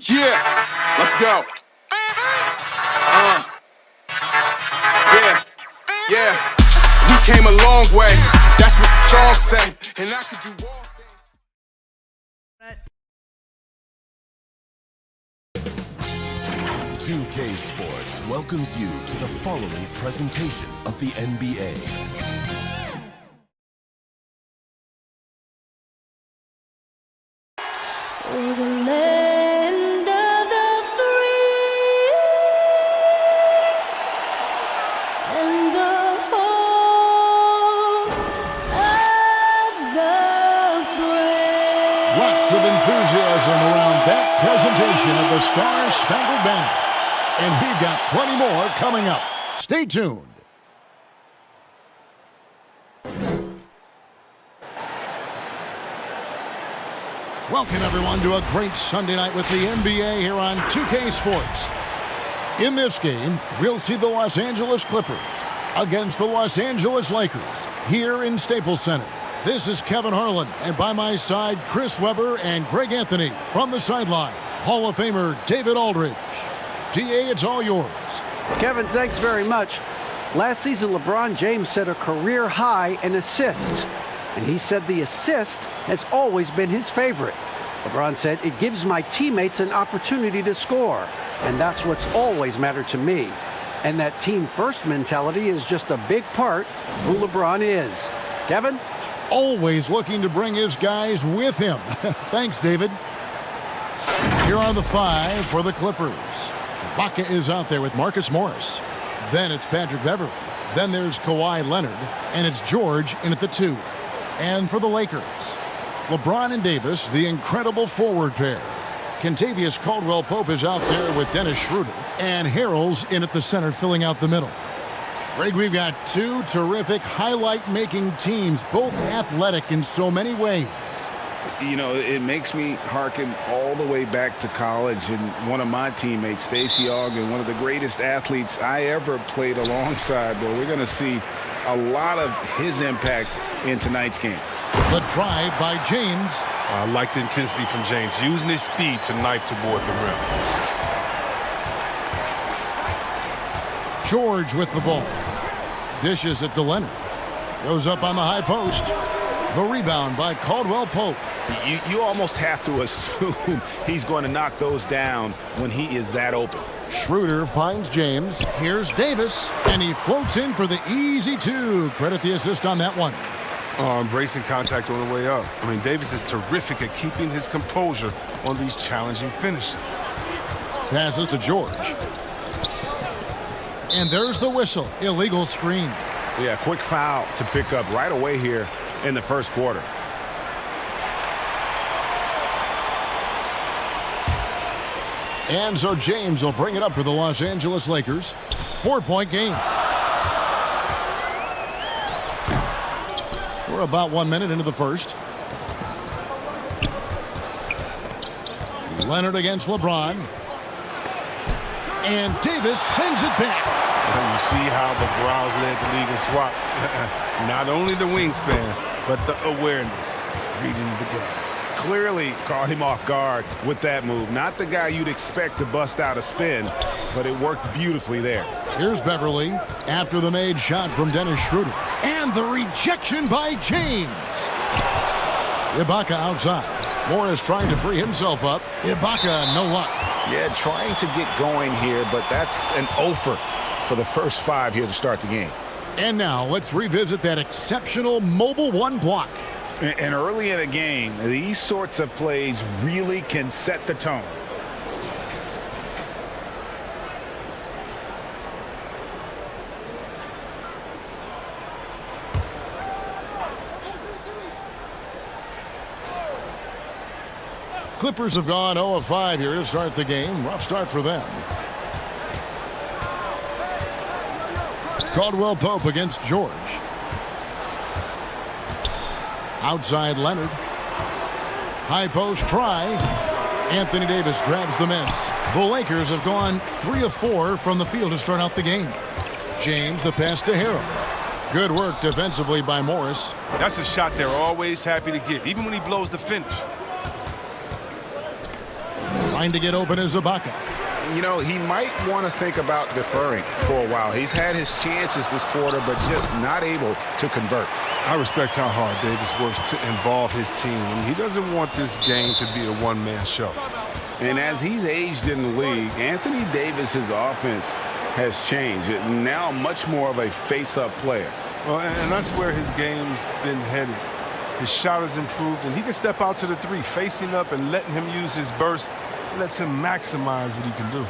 Yeah, let's go. Yeah. We came a long way. That's what the song say. And I could do all things. 2K Sports welcomes you to the following presentation of the NBA. Oh, the land of the free and the home of the brave. Lots of enthusiasm around that presentation of the Star-Spangled Banner. And we've got plenty more coming up. Stay tuned. Welcome, everyone, to a great Sunday night with the NBA here on 2K Sports. In this game, we'll see the Los Angeles Clippers against the Los Angeles Lakers here in Staples Center. This is Kevin Harlan, and by my side, Chris Webber and Greg Anthony. From the sideline, Hall of Famer David Aldridge. DA, it's all yours. Kevin, thanks very much. Last season, LeBron James set a career high in assists. And he said the assist has always been his favorite. LeBron said, it gives my teammates an opportunity to score. And that's what's always mattered to me. And that team-first mentality is just a big part of who LeBron is. Kevin? Always looking to bring his guys with him. Thanks, David. Here are the five for the Clippers. Ibaka is out there with Marcus Morris. Then it's Patrick Beverley. Then there's Kawhi Leonard. And it's George in at the 2. And for the Lakers, LeBron and Davis, the incredible forward pair. Kentavious Caldwell-Pope is out there with Dennis Schroeder. And Harrell's in at the center, filling out the middle. Greg, we've got two terrific highlight-making teams, both athletic in so many ways. You know, it makes me hearken all the way back to college, and one of my teammates, Stacey Ogden, one of the greatest athletes I ever played alongside. Well, we're going to see a lot of his impact in tonight's game. The drive by James. I like the intensity from James, using his speed to knife toward the rim. George with the ball. Dishes it to Leonard. Goes up on the high post. The rebound by Caldwell-Pope. You almost have to assume he's going to knock those down when he is that open. Schroeder finds James. Here's Davis, and he floats in for the easy 2. Credit the assist on that one. Embracing contact on the way up. I mean, Davis is terrific at keeping his composure on these challenging finishes. Passes to George. And there's the whistle. Illegal screen. Yeah, quick foul to pick up right away here in the first quarter. And so James will bring it up for the Los Angeles Lakers. 4-point game. We're about 1 minute into the first. Leonard against LeBron. And Davis sends it back. And you see how the Browns led the league in swats. Not only the wingspan, but the awareness, reading the game. Clearly caught him off guard with that move. Not the guy you'd expect to bust out a spin, but it worked beautifully there. Here's Beverley after the made shot from Dennis Schroeder. And the rejection by James. Ibaka outside. Morris trying to free himself up. Ibaka, no luck. Yeah, trying to get going here, but that's an offer for the first 5 here to start the game. And now let's revisit that exceptional mobile 1 block. And early in a game, these sorts of plays really can set the tone. Clippers have gone 0 of 5 here to start the game. Rough start for them. Caldwell-Pope against George. Outside Leonard. High post try. Anthony Davis grabs the miss. The Lakers have gone 3 of 4 from the field to start out the game. James, the pass to Harrell. Good work defensively by Morris. That's a shot they're always happy to get, even when he blows the finish. Trying to get open is Ibaka. You know, he might want to think about deferring for a while. He's had his chances this quarter, but just not able to convert. I respect how hard Davis works to involve his team. And he doesn't want this game to be a one-man show. And as he's aged in the league, Anthony Davis's offense has changed. Now much more of a face-up player. Well, and that's where his game's been headed. His shot has improved, and he can step out to the three, facing up and letting him use his burst. It lets him maximize what he can do.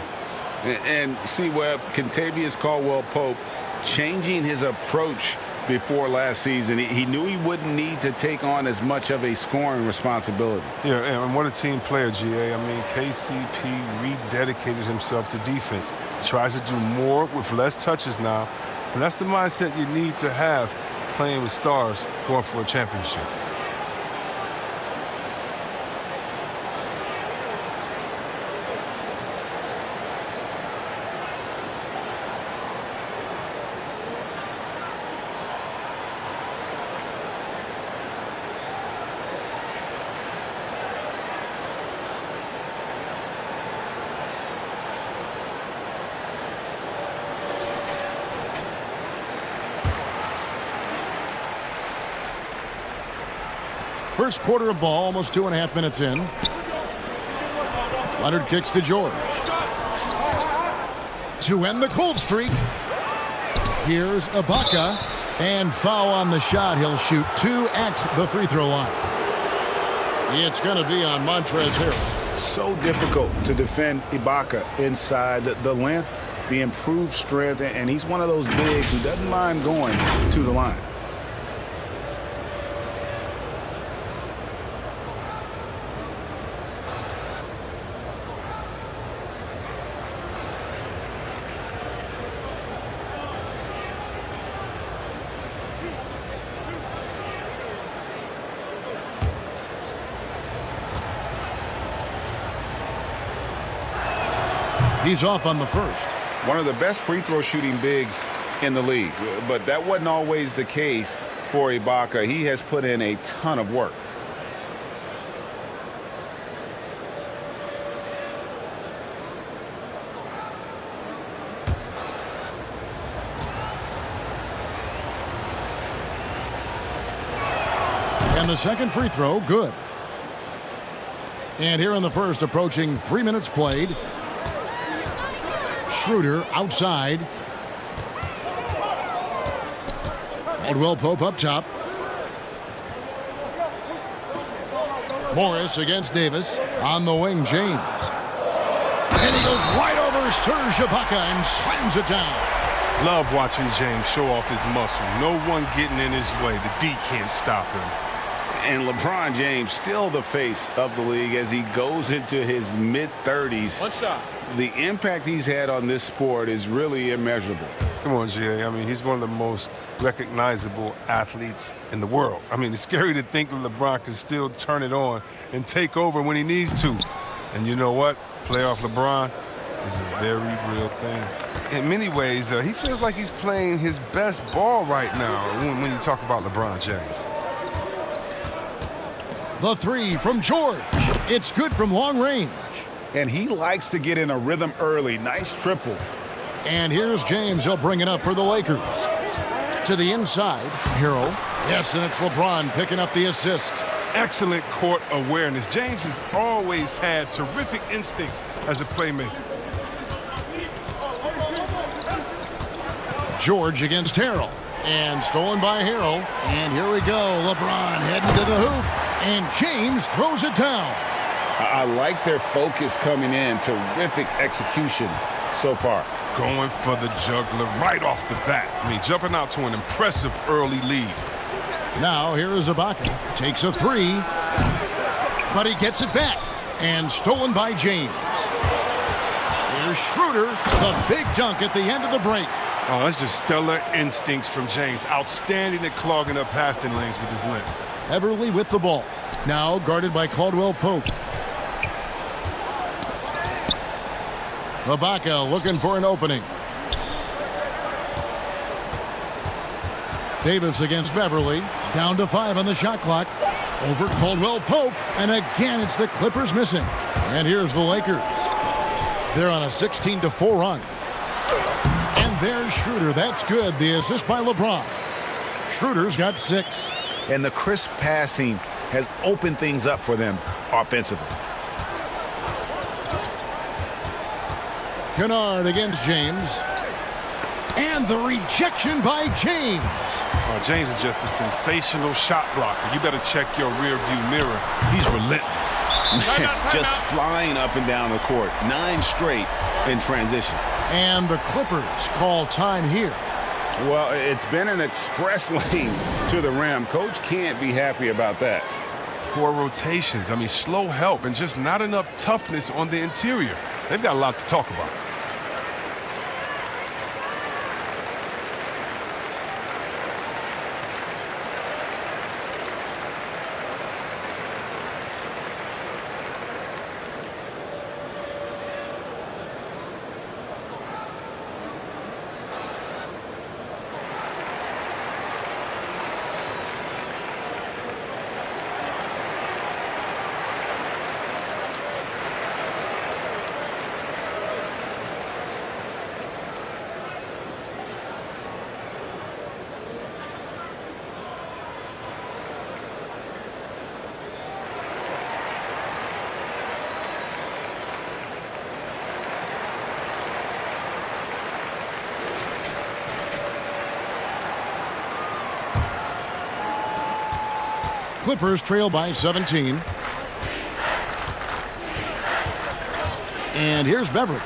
And see where Kentavious Caldwell-Pope changing his approach before last season. He knew he wouldn't need to take on as much of a scoring responsibility. Yeah, and what a team player, GA. I mean, KCP rededicated himself to defense. He tries to do more with less touches now, and that's the mindset you need to have playing with stars going for a championship. First quarter of ball, almost 2.5 minutes in. Leonard kicks to George. To end the cold streak. Here's Ibaka. And foul on the shot. He'll shoot 2 at the free throw line. It's going to be on Montrezl Harrell. So difficult to defend Ibaka inside the length, the improved strength, and he's one of those bigs who doesn't mind going to the line. He's off on the first. One of the best free throw shooting bigs in the league, but that wasn't always the case for Ibaka. He has put in a ton of work. And the second free throw, good. And here in the first, approaching 3 minutes played. Schroeder outside. Caldwell-Pope up top. Morris against Davis. On the wing, James. And he goes right over Serge Ibaka and slams it down. Love watching James show off his muscle. No one getting in his way. The D can't stop him. And LeBron James still the face of the league as he goes into his mid-30s. One shot. The impact he's had on this sport is really immeasurable. Come on, GA. I mean, he's one of the most recognizable athletes in the world. I mean, it's scary to think that LeBron can still turn it on and take over when he needs to. And you know what? Playoff LeBron is a very real thing. In many ways, he feels like he's playing his best ball right now when you talk about LeBron James. The three from George. It's good from long range. And he likes to get in a rhythm early. Nice triple. And here's James. He'll bring it up for the Lakers. To the inside. Harrell. Yes, and it's LeBron picking up the assist. Excellent court awareness. James has always had terrific instincts as a playmaker. George against Harrell. And stolen by Harrell. And here we go. LeBron heading to the hoop. And James throws it down. I like their focus coming in. Terrific execution so far. Going for the juggler right off the bat. I mean, jumping out to an impressive early lead. Now here is Ibaka. Takes a three. But he gets it back. And stolen by James. Here's Schroeder. The big dunk at the end of the break. Oh, that's just stellar instincts from James. Outstanding at clogging up passing lanes with his length. Everly with the ball. Now guarded by Caldwell-Pope. Ibaka looking for an opening. Davis against Beverly. Down to 5 on the shot clock. Over Caldwell Pope, and again it's the Clippers missing. And here's the Lakers. They're on a 16-4 run. And there's Schroeder. That's good. The assist by LeBron. Schroeder's got 6. And the crisp passing has opened things up for them offensively. Kennard against James. And the rejection by James. Oh, James is just a sensational shot blocker. You better check your rearview mirror. He's relentless. Just flying up and down the court. 9 straight in transition. And the Clippers call time here. Well, it's been an express lane to the rim. Coach can't be happy about that. 4 rotations. I mean, slow help and just not enough toughness on the interior. They've got a lot to talk about. Clippers trail by 17. And here's Beverly.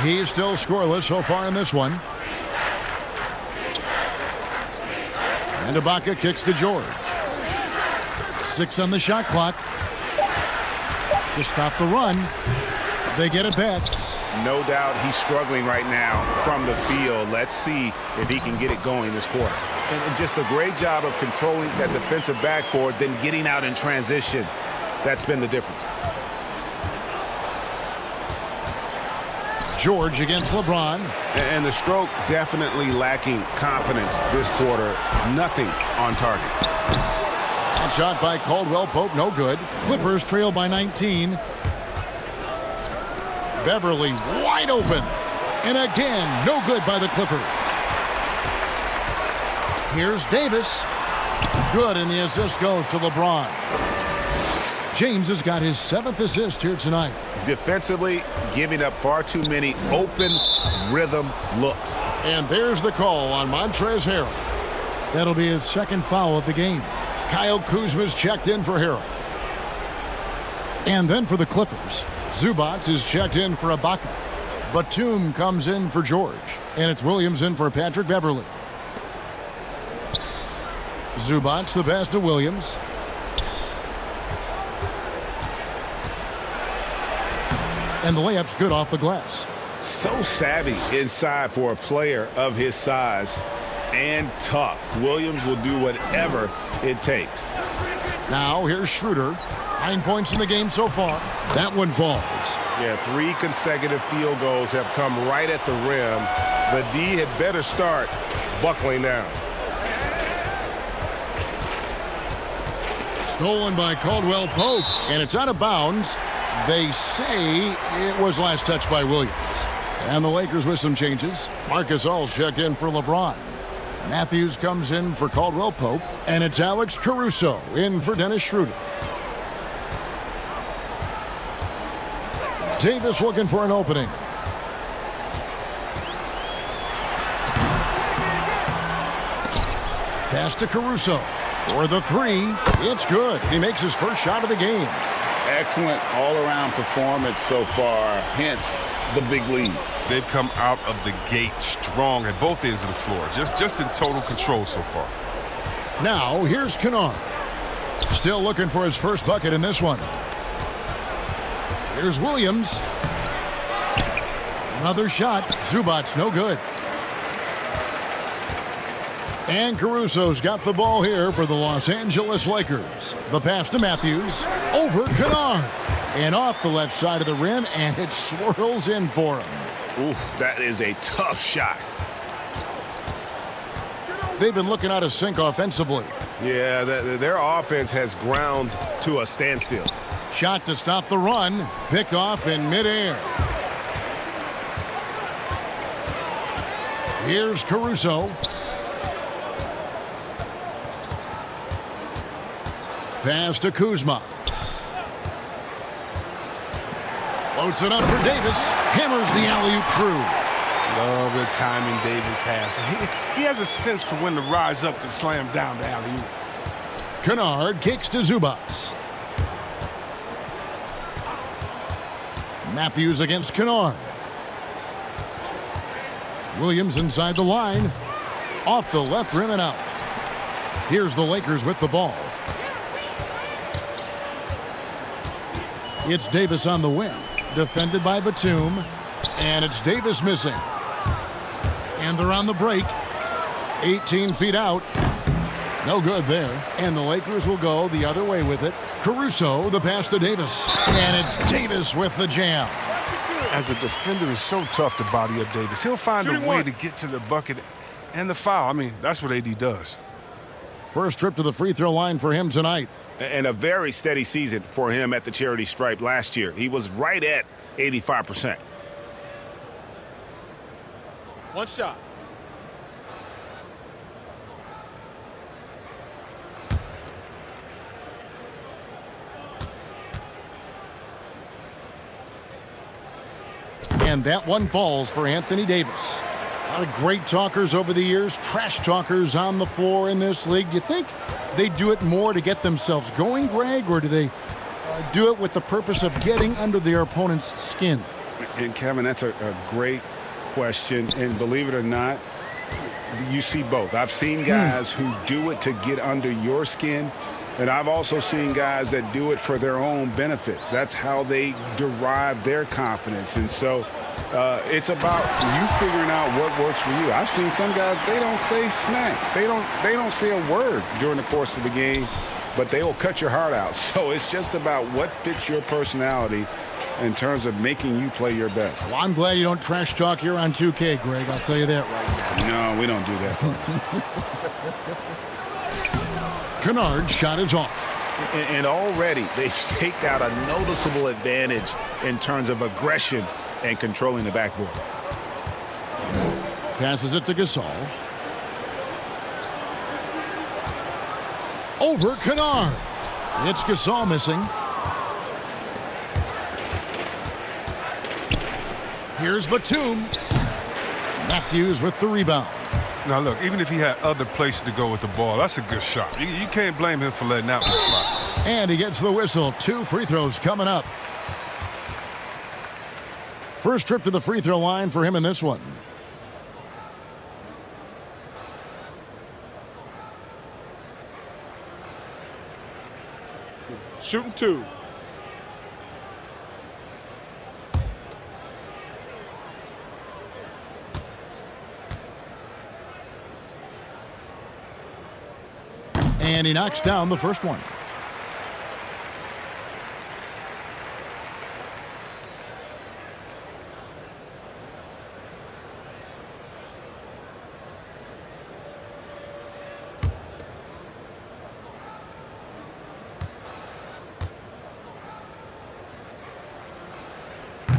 He's still scoreless so far in this one. And Ibaka kicks to George. 6 on the shot clock. To stop the run. They get it back. No doubt he's struggling right now from the field. Let's see if he can get it going this quarter. And just a great job of controlling that defensive backboard, then getting out in transition. That's been the difference. George against LeBron. And the stroke definitely lacking confidence this quarter. Nothing on target. That shot by Caldwell Pope, no good. Clippers trail by 19. Beverly wide open. And again, no good by the Clippers. Here's Davis. Good, and the assist goes to LeBron. James has got his 7th assist here tonight. Defensively, giving up far too many open rhythm looks. And there's the call on Montrezl Harrell. That'll be his 2nd foul of the game. Kyle Kuzma's checked in for Harrell. And then for the Clippers, Zubac is checked in for Ibaka. Batum comes in for George. And it's Williams in for Patrick Beverly. Zubac the pass to Williams. And the layup's good off the glass. So savvy inside for a player of his size and tough. Williams will do whatever it takes. Now here's Schroeder. 9 points in the game so far. That one falls. Yeah, 3 consecutive field goals have come right at the rim. The D had better start buckling down. Stolen by Caldwell Pope, and it's out of bounds. They say it was last touched by Williams. And the Lakers with some changes. Marcus All's checked in for LeBron. Matthews comes in for Caldwell Pope, and it's Alex Caruso in for Dennis Schroeder. Davis looking for an opening. Pass to Caruso. For the 3, it's good. He makes his first shot of the game. Excellent all-around performance so far, hence the big lead. They've come out of the gate strong at both ends of the floor, just in total control so far. Now, here's Kennard. Still looking for his first bucket in this one. Here's Williams. Another shot. Zubac, no good. And Caruso's got the ball here for the Los Angeles Lakers. The pass to Matthews. Over Kennard. And off the left side of the rim, and it swirls in for him. Oof, that is a tough shot. They've been looking out of sync offensively. Yeah, their offense has ground to a standstill. Shot to stop the run. Picked off in midair. Here's Caruso. Pass to Kuzma. Floats it up for Davis. Hammers the alley-oop through. Love the timing Davis has. He has a sense for when to rise up to slam down the alley-oop. Kennard kicks to Zubats. Matthews against Kennard. Williams inside the line. Off the left rim and out. Here's the Lakers with the ball. It's Davis on the wing. Defended by Batum. And it's Davis missing. And they're on the break. 18 feet out. No good there. And the Lakers will go the other way with it. Caruso, the pass to Davis. And it's Davis with the jam. As a defender, it's so tough to body up Davis. He'll find a way to get to the bucket and the foul. I mean, that's what AD does. First trip to the free throw line for him tonight. And a very steady season for him at the charity stripe last year. He was right at 85%. One shot. And that one falls for Anthony Davis. A lot of great talkers over the years, trash talkers on the floor in this league. Do you think they do it more to get themselves going, Greg, or do they do it with the purpose of getting under their opponent's skin? And Kevin, that's a great question. And believe it or not, you see both. I've seen guys who do it to get under your skin, and I've also seen guys that do it for their own benefit. That's how they derive their confidence. And so it's about you figuring out what works for you. I've seen some guys, they don't say smack. They don't say a word during the course of the game, but they will cut your heart out. So it's just about what fits your personality in terms of making you play your best. Well, I'm glad you don't trash talk here on 2K, Greg. I'll tell you that right now. No, we don't do that. Kennard's shot is off. And already they've staked out a noticeable advantage in terms of aggression and controlling the backboard. Passes it to Gasol. Over Kennard. It's Gasol missing. Here's Batum. Matthews with the rebound. Now, look, even if he had other places to go with the ball, that's a good shot. You can't blame him for letting that one fly. And he gets the whistle. 2 free throws coming up. First trip to the free throw line for him in this one. Shooting 2. And he knocks down the first one.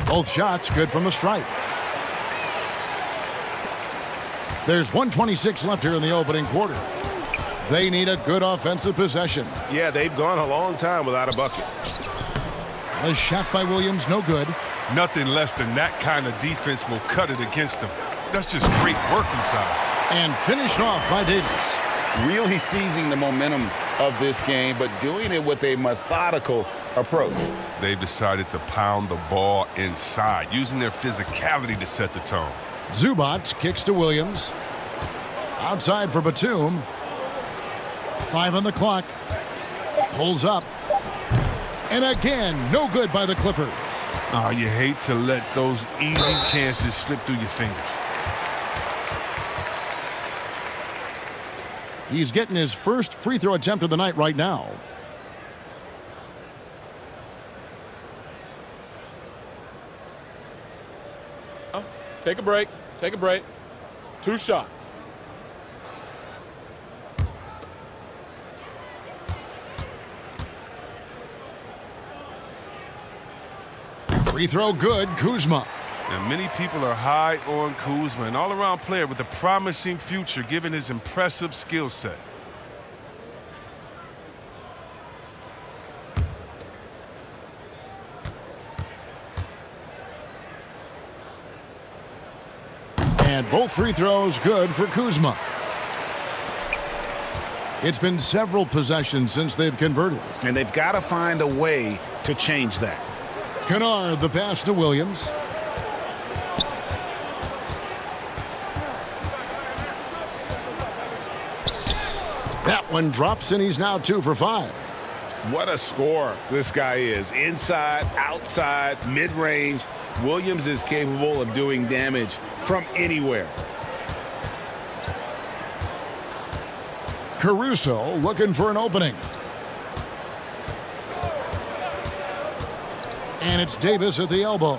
Both shots good from the stripe. There's 1:26 left here in the opening quarter. They need a good offensive possession. Yeah, they've gone a long time without a bucket. The shot by Williams, no good. Nothing less than that kind of defense will cut it against them. That's just great work inside. And finished off by Davis. Really seizing the momentum of this game, but doing it with a methodical approach. They've decided to pound the ball inside, using their physicality to set the tone. Zubats kicks to Williams. Outside for Batum. 5 on the clock. Pulls up. And again, no good by the Clippers. Oh, you hate to let those easy chances slip through your fingers. He's getting his first free throw attempt of the night right now. Take a break. Take a break. 2 shots. Free throw good, Kuzma. And many people are high on Kuzma, an all-around player with a promising future given his impressive skill set. And both free throws good for Kuzma. It's been several possessions since they've converted. And they've got to find a way to change that. Kennard, the pass to Williams. That one drops, and he's now 2 for 5. What a scorer this guy is. Inside, outside, mid-range. Williams is capable of doing damage from anywhere. Caruso looking for an opening. And it's Davis at the elbow.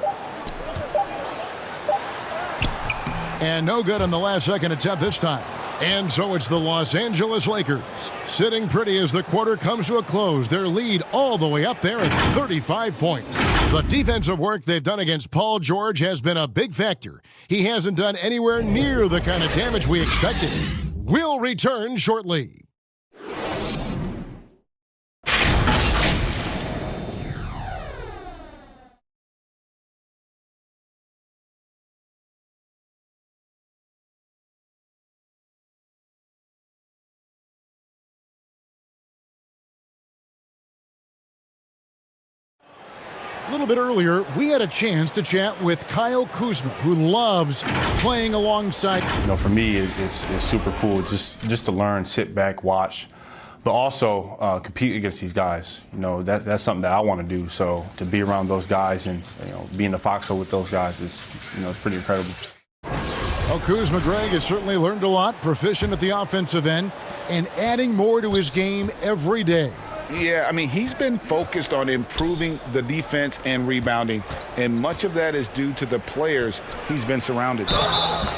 And no good on the last second attempt this time. And so it's the Los Angeles Lakers sitting pretty as the quarter comes to a close. Their lead all the way up there at 35 points. The defensive work they've done against Paul George has been a big factor. He hasn't done anywhere near the kind of damage we expected. We'll return shortly. A little bit earlier, we had a chance to chat with Kyle Kuzma, who loves playing alongside. You know, for me, it's super cool just to learn, sit back, watch, but also compete against these guys. You know, that's something that I want to do. So to be around those guys and, you know, be in the foxhole with those guys is, you know, it's pretty incredible. Well, Kuzma, Greg, has certainly learned a lot, proficient at the offensive end, and adding more to his game every day. Yeah, I mean, he's been focused on improving the defense and rebounding, and much of that is due to the players he's been surrounded by.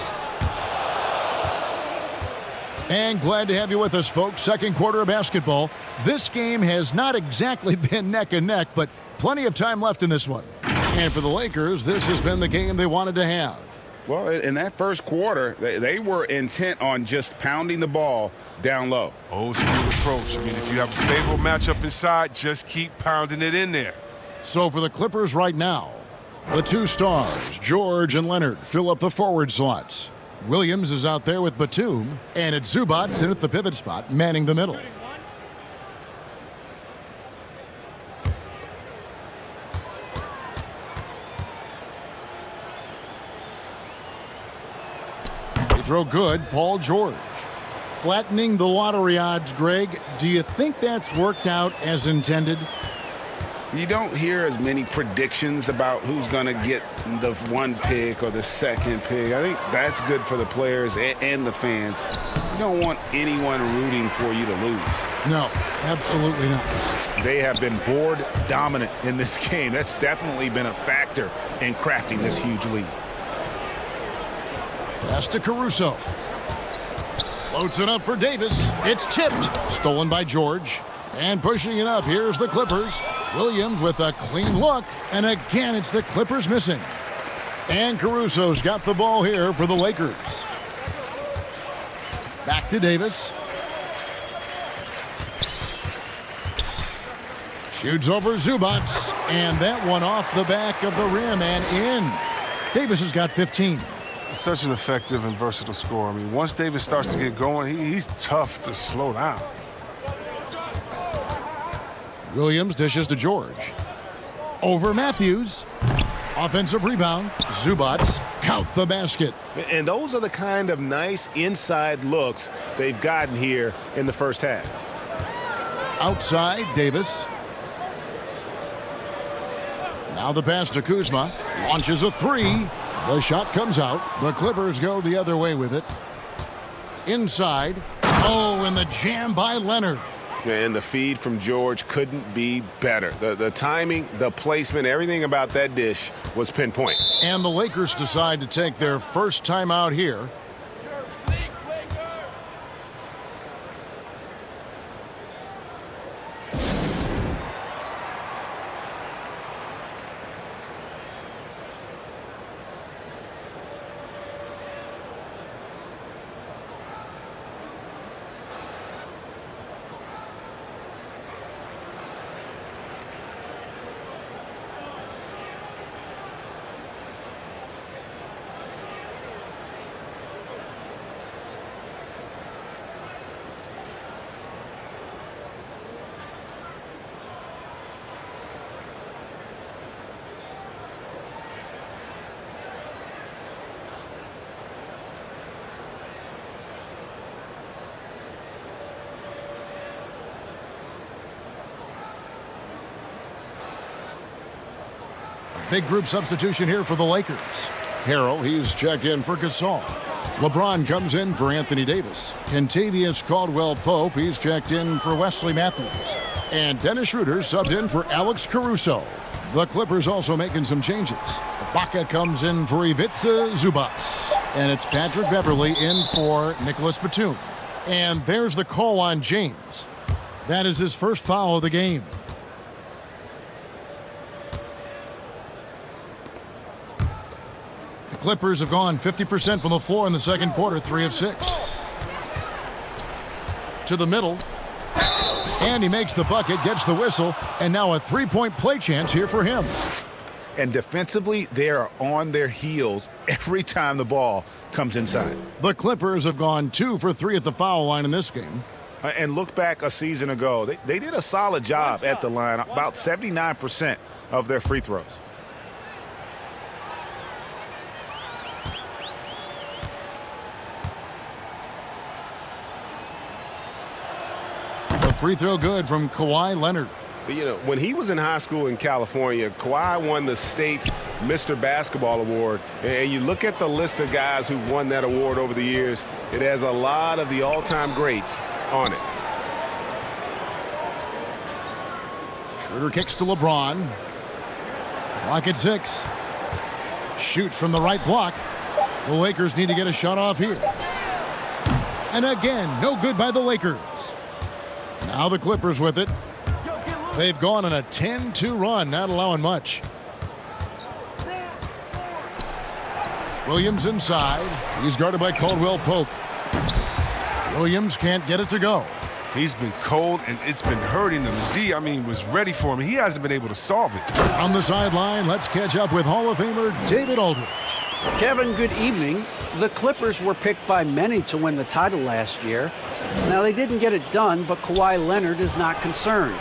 And glad to have you with us, folks. Second quarter of basketball. This game has not exactly been neck and neck, but plenty of time left in this one. And for the Lakers, this has been the game they wanted to have. Well, in that first quarter, they were intent on just pounding the ball down low. Old school approach. I mean, if you have a favorable matchup inside, just keep pounding it in there. So for the Clippers right now, the two stars, George and Leonard, fill up the forward slots. Williams is out there with Batum, and it's Zubac in at the pivot spot, manning the middle. Throw good, Paul George. Flattening the lottery odds, Greg. Do you think that's worked out as intended? You don't hear as many predictions about who's going to get the one pick or the second pick. I think that's good for the players and the fans. You don't want anyone rooting for you to lose. No, absolutely not. They have been board dominant in this game. That's definitely been a factor in crafting this huge lead. Pass to Caruso. Floats it up for Davis. It's tipped. Stolen by George. And pushing it up, here's the Clippers. Williams with a clean look. And again, it's the Clippers missing. And Caruso's got the ball here for the Lakers. Back to Davis. Shoots over Zubac. And that one off the back of the rim and in. Davis has got 15. Such an effective and versatile scorer. I mean, once Davis starts to get going, he's tough to slow down. Williams dishes to George. Over Matthews. Offensive rebound. Zubac. Count the basket. And those are the kind of nice inside looks they've gotten here in the first half. Outside, Davis. Now the pass to Kuzma. Launches a three. The shot comes out. The Clippers go the other way with it. Inside. Oh, and the jam by Leonard. And the feed from George couldn't be better. The timing, the placement, everything about that dish was pinpoint. And the Lakers decide to take their first time out here. Big group substitution here for the Lakers. Harrell, he's checked in for Gasol. LeBron comes in for Anthony Davis. Kentavious Caldwell-Pope, he's checked in for Wesley Matthews. And Dennis Schroeder subbed in for Alex Caruso. The Clippers also making some changes. Ibaka comes in for Ivica Zubac. And it's Patrick Beverley in for Nicholas Batum. And there's the call on James. That is his first foul of the game. The Clippers have gone 50% from the floor in the second quarter, 3 of 6. To the middle. And he makes the bucket, gets the whistle, and now a three-point play chance here for him. And defensively, they are on their heels every time the ball comes inside. The Clippers have gone 2 for 3 at the foul line in this game. And look back a season ago. They did a solid job at the line, about 79% of their free throws. The free throw good from Kawhi Leonard. You know, when he was in high school in California, Kawhi won the state's Mr. Basketball Award. And you look at the list of guys who won that award over the years, it has a lot of the all-time greats on it. Schroeder kicks to LeBron. Clock at 6. Shoots from the right block. The Lakers need to get a shot off here. And again, no good by the Lakers. Now the Clippers with it. They've gone on a 10-2 run, not allowing much. Williams inside. He's guarded by Caldwell-Pope. Williams can't get it to go. He's been cold, and it's been hurting him. D, I mean, was ready for him. He hasn't been able to solve it. On the sideline, let's catch up with Hall of Famer David Aldridge. Kevin, good evening. The Clippers were picked by many to win the title last year. Now, they didn't get it done, but Kawhi Leonard is not concerned.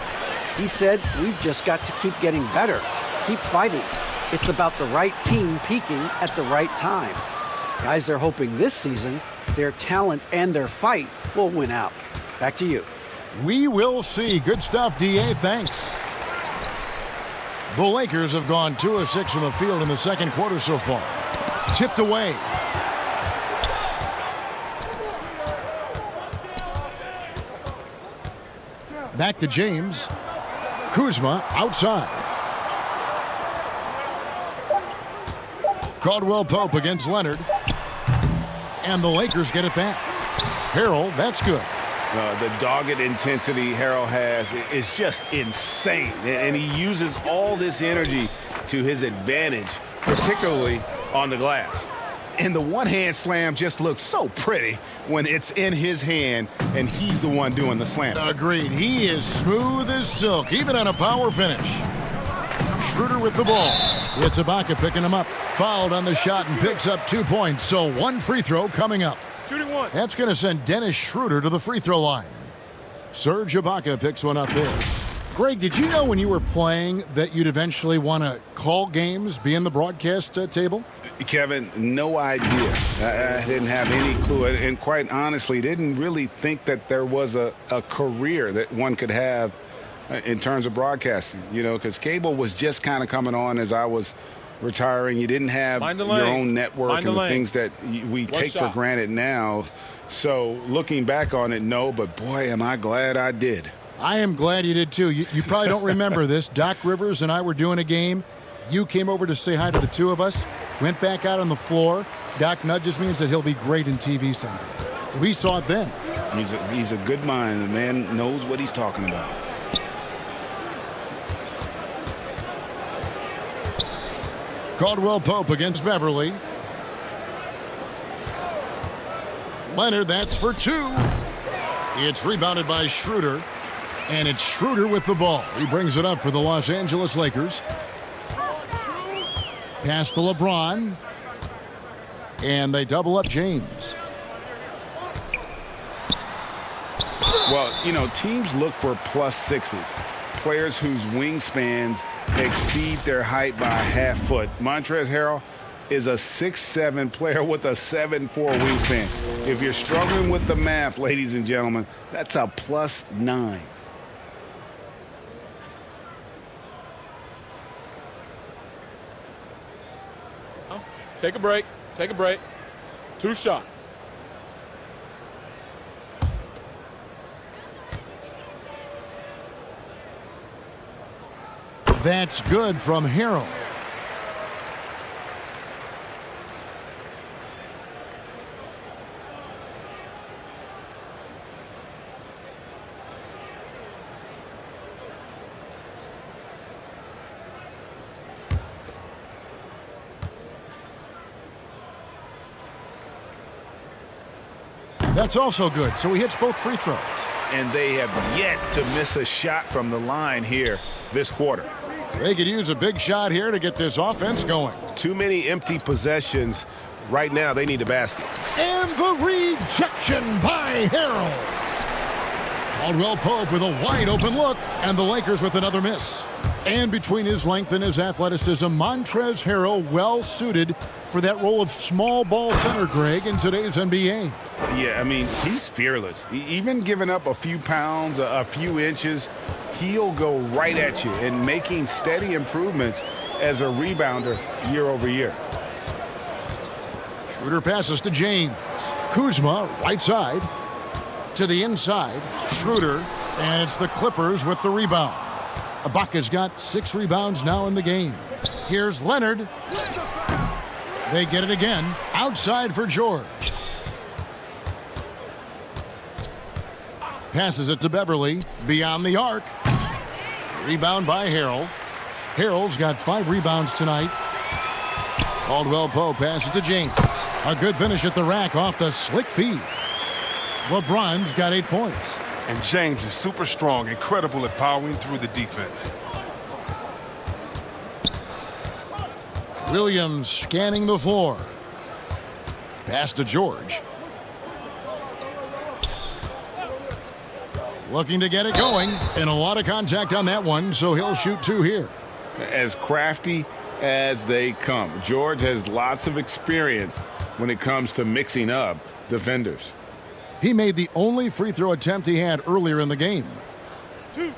He said, we've just got to keep getting better, keep fighting. It's about the right team peaking at the right time. Guys are hoping this season their talent and their fight will win out. Back to you. We will see. Good stuff, D.A. Thanks. The Lakers have gone 2 of 6 from the field in the second quarter so far. Tipped away. Back to James. Kuzma outside. Caldwell-Pope against Leonard. And the Lakers get it back. Harrell, that's good. The dogged intensity Harrell has is just insane. And he uses all this energy to his advantage, particularly on the glass. And the one-hand slam just looks so pretty when it's in his hand and he's the one doing the slam. Agreed. He is smooth as silk, even on a power finish. Schroeder with the ball. It's Ibaka picking him up. Fouled on the shot and picks up 2 points. So 1 free throw coming up. Shooting 1. That's going to send Dennis Schroeder to the free throw line. Serge Ibaka picks one up there. Greg, did you know when you were playing that you'd eventually want to call games, be in the broadcast table? Kevin, no idea. I didn't have any clue. And quite honestly, didn't really think that there was a career that one could have in terms of broadcasting. You know, because cable was just kind of coming on as I was retiring. You didn't have your own network and the things that we take for granted now. So looking back on it, no, but boy, am I glad I did. I am glad you did, too. You probably don't remember this. Doc Rivers and I were doing a game. You came over to say hi to the two of us, went back out on the floor. Doc nudges me and said he'll be great in TV someday. So we saw it then. He's a good mind. The man knows what he's talking about. Caldwell-Pope against Beverly. Leonard, that's for 2. It's rebounded by Schroeder. And it's Schroeder with the ball. He brings it up for the Los Angeles Lakers. Pass to LeBron. And they double up James. Well, you know, teams look for +6s. Players whose wingspans exceed their height by a half foot. Montrezl Harrell is a 6'7" player with a 7'4" wingspan. If you're struggling with the math, ladies and gentlemen, that's a +9. Take a break. Take a break. 2 shots. That's good from Harrell. That's also good, so he hits both free throws. And they have yet to miss a shot from the line here this quarter. They could use a big shot here to get this offense going. Too many empty possessions. Right now, they need a basket. And the rejection by Harrell. Caldwell Pope with a wide open look, and the Lakers with another miss. And between his length and his athleticism, Montrezl Harrell well suited for that role of small ball center, Greg, in today's NBA. Yeah, I mean, he's fearless. Even giving up a few pounds, a few inches, he'll go right at you and making steady improvements as a rebounder year over year. Schroeder passes to James. Kuzma, right side. To the inside. Schroeder, and it's the Clippers with the rebound. Ibaka's got 6 rebounds now in the game. Here's Leonard. They get it again. Outside for George. Passes it to Beverly. Beyond the arc. Rebound by Harrell. Harrell's got 5 rebounds tonight. Caldwell Pope passes to James. A good finish at the rack off the slick feed. LeBron's got 8 points. And James is super strong, incredible at powering through the defense. Williams scanning the floor. Pass to George. Looking to get it going. And a lot of contact on that one, so he'll shoot 2 here. As crafty as they come. George has lots of experience when it comes to mixing up defenders. He made the only free throw attempt he had earlier in the game. 2.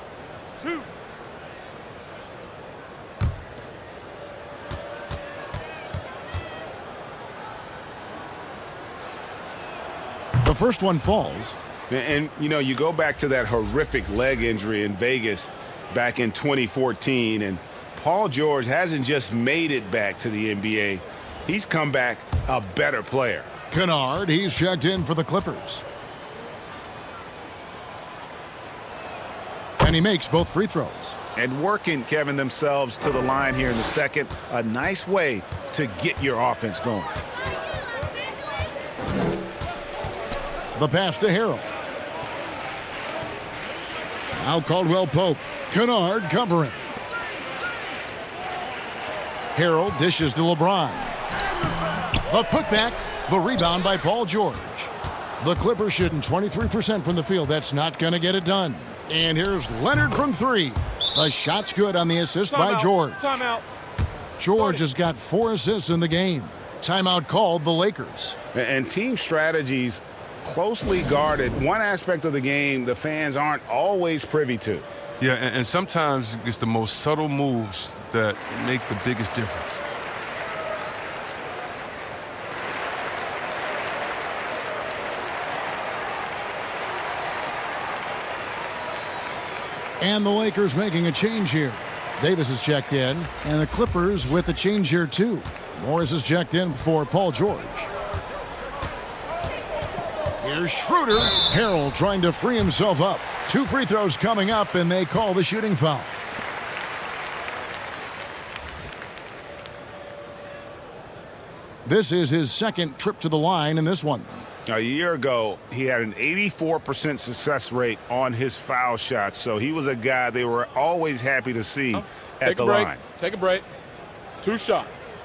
The first one falls. And, you know, you go back to that horrific leg injury in Vegas back in 2014, and Paul George hasn't just made it back to the NBA. He's come back a better player. Kennard, he's checked in for the Clippers. And he makes both free throws. And working, Kevin, themselves to the line here in the second. A nice way to get your offense going. The pass to Harrell. Now Caldwell Pope. Kennard covering. Harrell dishes to LeBron. A putback. The rebound by Paul George. The Clippers shooting 23% from the field. That's not going to get it done. And here's Leonard from 3. The shot's good on the assist by George. Timeout. George has got 4 assists in the game. Timeout called the Lakers. And team strategies closely guarded. One aspect of the game the fans aren't always privy to. Yeah, and sometimes it's the most subtle moves that make the biggest difference. And the Lakers making a change here. Davis is checked in, and the Clippers with a change here too. Morris is checked in for Paul George. Here's Schroeder. Harrell trying to free himself up. 2 free throws coming up, and they call the shooting foul. This is his second trip to the line in this one. A year ago, he had an 84% success rate on his foul shots, so he was a guy they were always happy to see at the line. Take a break. 2 shots.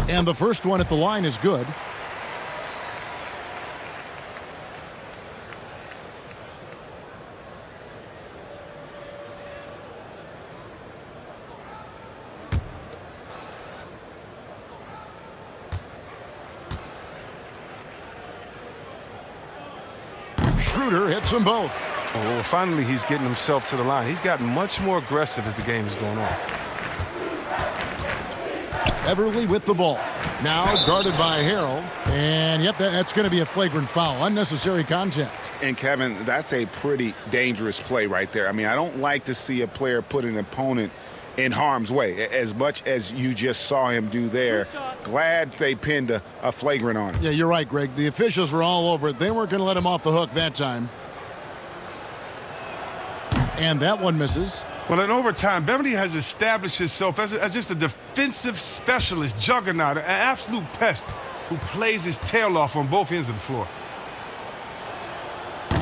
And the first one at the line is good. Schroeder hits them both. Oh, well, finally he's getting himself to the line. He's gotten much more aggressive as the game is going on. Beverly with the ball. Now guarded by Harrell. And, yep, that's going to be a flagrant foul. Unnecessary contact. And, Kevin, that's a pretty dangerous play right there. I mean, I don't like to see a player put an opponent in harm's way, as much as you just saw him do there. Glad they pinned a flagrant on him. Yeah, you're right, Greg. The officials were all over it. They weren't going to let him off the hook that time. And that one misses. Well, in overtime, Beverly has established himself as just a defensive specialist, juggernaut, an absolute pest who plays his tail off on both ends of the floor.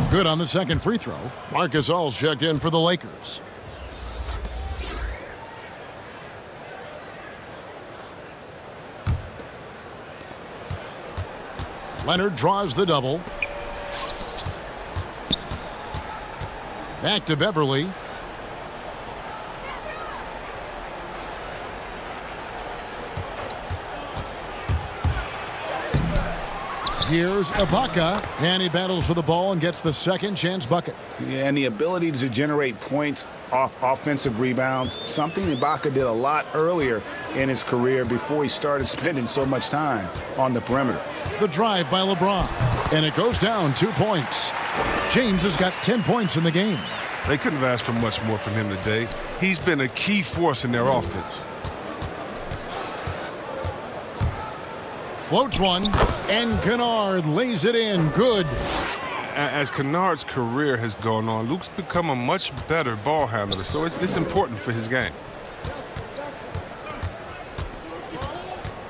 Good on the second free throw. Marcus All's checked in for the Lakers. Leonard draws the double. Back to Beverly. Here's Ibaka, and he battles for the ball and gets the second chance bucket. Yeah, and the ability to generate points off offensive rebounds, something Ibaka did a lot earlier in his career before he started spending so much time on the perimeter. The drive by LeBron, and it goes down 2 points. James has got 10 points in the game. They couldn't have asked for much more from him today. He's been a key force in their offense. Floats one, and Kennard lays it in. Good. As Kennard's career has gone on, Luke's become a much better ball handler, so it's important for his game.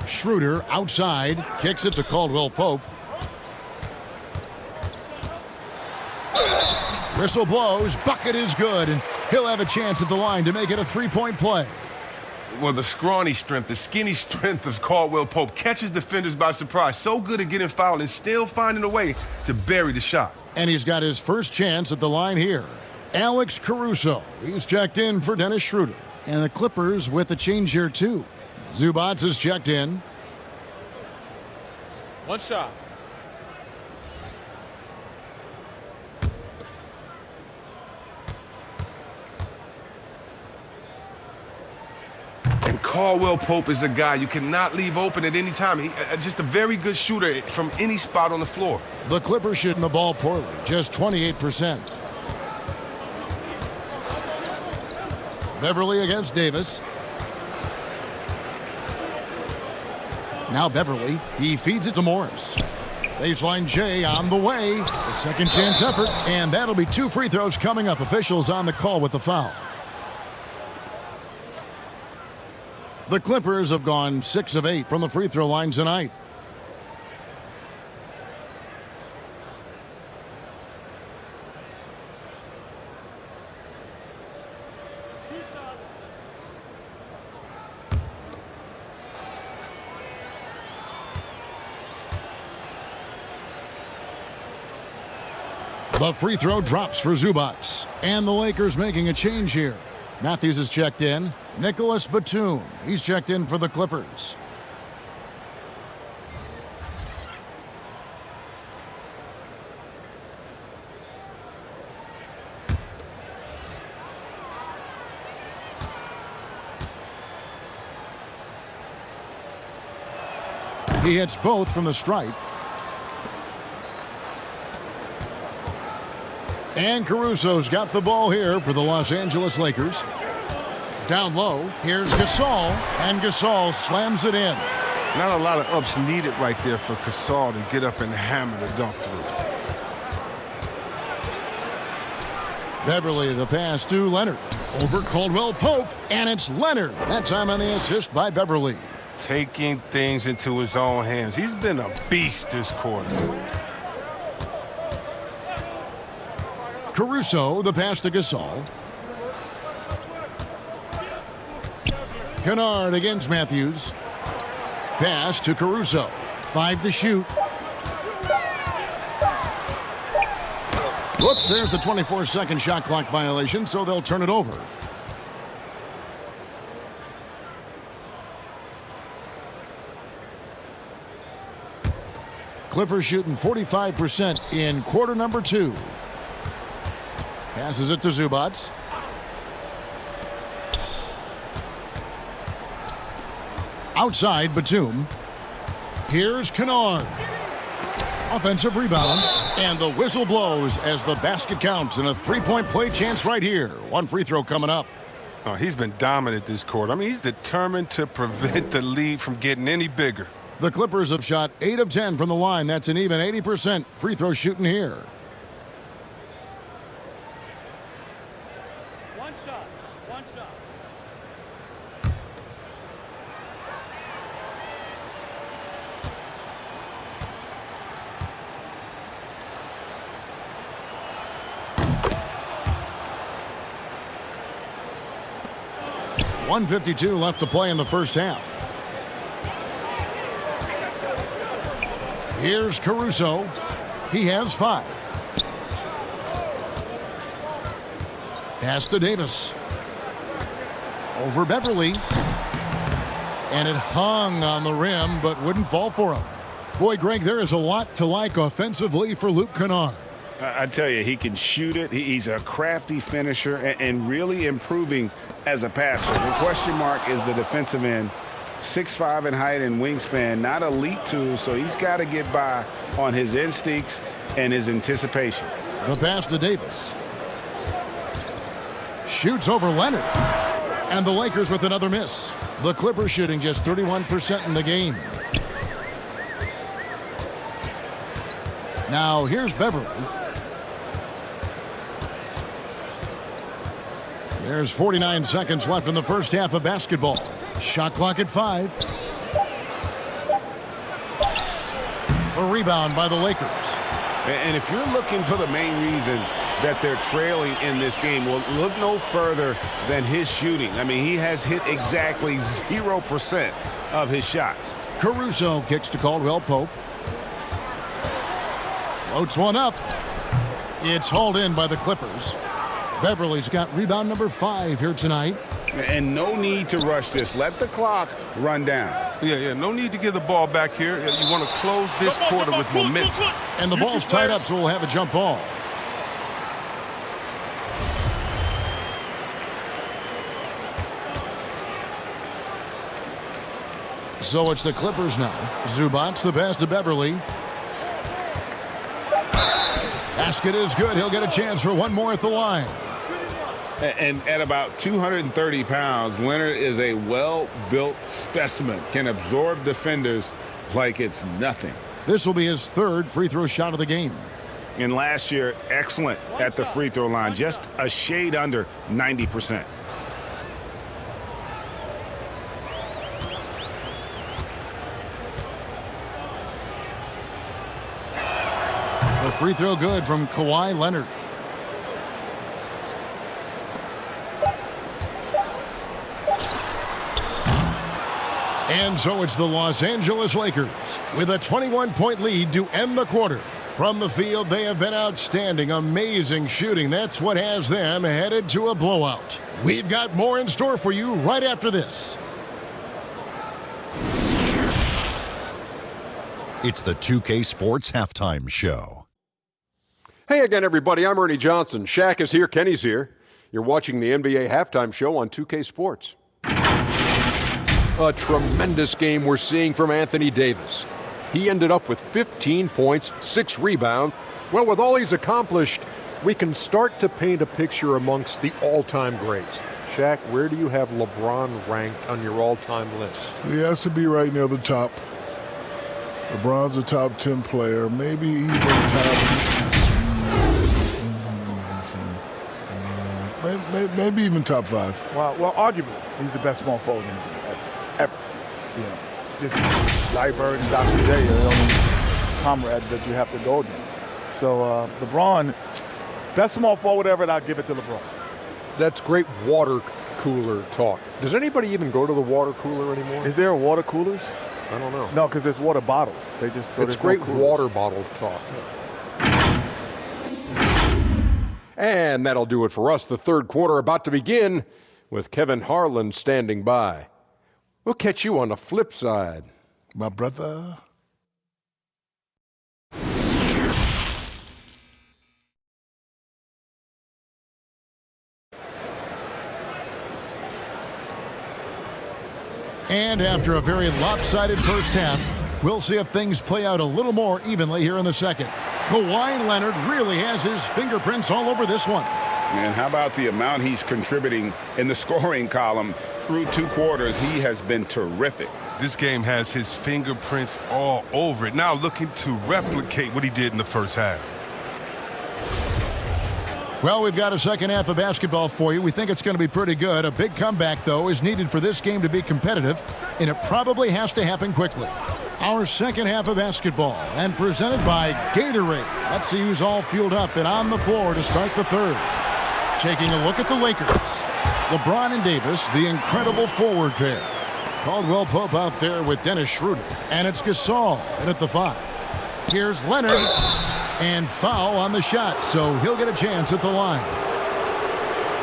Schroeder outside, kicks it to Caldwell Pope. Whistle blows, bucket is good, and he'll have a chance at the line to make it a three-point play. Well, the scrawny strength, the skinny strength of Caldwell Pope catches defenders by surprise. So good at getting fouled and still finding a way to bury the shot. And he's got his first chance at the line here. Alex Caruso, he's checked in for Dennis Schroeder. And the Clippers with a change here, too. Zubats is checked in. One shot. And Caldwell Pope is a guy you cannot leave open at any time. He, just a very good shooter from any spot on the floor. The Clippers shooting the ball poorly, just 28%. Beverly against Davis. Now Beverly, he feeds it to Morris. Baseline J on the way. The second chance effort, and that'll be 2 free throws coming up. Officials on the call with the foul. The Clippers have gone 6 of 8 from the free throw line tonight. The free throw drops for Zubats. And the Lakers making a change here. Matthews is checked in. Nicholas Batum, he's checked in for the Clippers. He hits both from the stripe. And Caruso's got the ball here for the Los Angeles Lakers. Down low, here's Gasol, and Gasol slams it in. Not a lot of ups needed right there for Gasol to get up and hammer the dunk through. Beverly, the pass to Leonard. Over Caldwell Pope, and it's Leonard. That time on the assist by Beverly. Taking things into his own hands. He's been a beast this quarter. Caruso, the pass to Gasol. Kennard against Matthews. Pass to Caruso. 5 to shoot. Whoops, there's the 24-second shot clock violation, so they'll turn it over. Clippers shooting 45% in quarter number 2. Passes it to Zubac. Outside, Batum. Here's Kennard. Offensive rebound, and the whistle blows as the basket counts, and a three-point play chance right here. One free throw coming up. Oh, he's been dominant this quarter. I mean, he's determined to prevent the lead from getting any bigger. The Clippers have shot 8 of 10 from the line. That's an even 80% free throw shooting here. One shot. One shot. .152 left to play in the first half. Here's Caruso. He has 5. Pass to Davis. Over Beverly. And it hung on the rim, but wouldn't fall for him. Boy, Greg, there is a lot to like offensively for Luke Kennard. I tell you, he can shoot it. He's a crafty finisher and really improving as a passer. The question mark is the defensive end. 6'5" in height and wingspan, not elite tools, so he's got to get by on his instincts and his anticipation. The pass to Davis. Shoots over Leonard. And the Lakers with another miss. The Clippers shooting just 31% in the game. Now here's Beverly. There's 49 seconds left in the first half of basketball. Shot clock at 5. A rebound by the Lakers. And if you're looking for the main reason that they're trailing in this game, well, look no further than his shooting. I mean, he has hit exactly 0% of his shots. Caruso kicks to Caldwell Pope. Floats one up. It's hauled in by the Clippers. Beverly's got rebound number 5 here tonight. And no need to rush this. Let the clock run down. Yeah, no need to give the ball back here. You want to close this quarter with momentum. And the ball's tied up, so we'll have a jump ball. So it's the Clippers now. Zubac, the pass to Beverly. Basket is good. He'll get a chance for one more at the line. And at about 230 pounds, Leonard is a well-built specimen, can absorb defenders like it's nothing. This will be his 3rd free throw shot of the game. And last year, excellent at the free throw line, just a shade under 90%. The free throw good from Kawhi Leonard. And so it's the Los Angeles Lakers with a 21-point lead to end the quarter. From the field, they have been outstanding, amazing shooting. That's what has them headed to a blowout. We've got more in store for you right after this. It's the 2K Sports Halftime Show. Hey again, everybody. I'm Ernie Johnson. Shaq is here. Kenny's here. You're watching the NBA Halftime Show on 2K Sports. A tremendous game we're seeing from Anthony Davis. He ended up with 15 points, 6 rebounds. Well, with all he's accomplished, we can start to paint a picture amongst the all-time greats. Shaq, where do you have LeBron ranked on your all-time list? He has to be right near the top. LeBron's a top 10 player, maybe even maybe even top 5. Well, arguably, he's the best small forward in the game ever. You know, just Larry Bird and Dr. J are the only comrades that you have to go against. So LeBron, best small forward ever, and I'll give it to LeBron. That's great water cooler talk. Does anybody even go to the water cooler anymore? Is there water coolers? I don't know. No, because there's water bottles. They just it's great water bottle talk. And that'll do it for us. The third quarter about to begin with Kevin Harlan standing by. We'll catch you on the flip side. My brother. And after a very lopsided first half, we'll see if things play out a little more evenly here in the second. Kawhi Leonard really has his fingerprints all over this one. And how about the amount he's contributing in the scoring column through 2 quarters? He has been terrific. This game has his fingerprints all over it. Now looking to replicate what he did in the first half. Well, we've got a second half of basketball for you. We think it's going to be pretty good. A big comeback, though, is needed for this game to be competitive, and it probably has to happen quickly. Our second half of basketball, and presented by Gatorade. Let's see who's all fueled up and on the floor to start the third. Taking a look at the Lakers. LeBron and Davis, the incredible forward pair. Caldwell Pope out there with Dennis Schroeder. And it's Gasol in at the 5. Here's Leonard. And foul on the shot, so he'll get a chance at the line.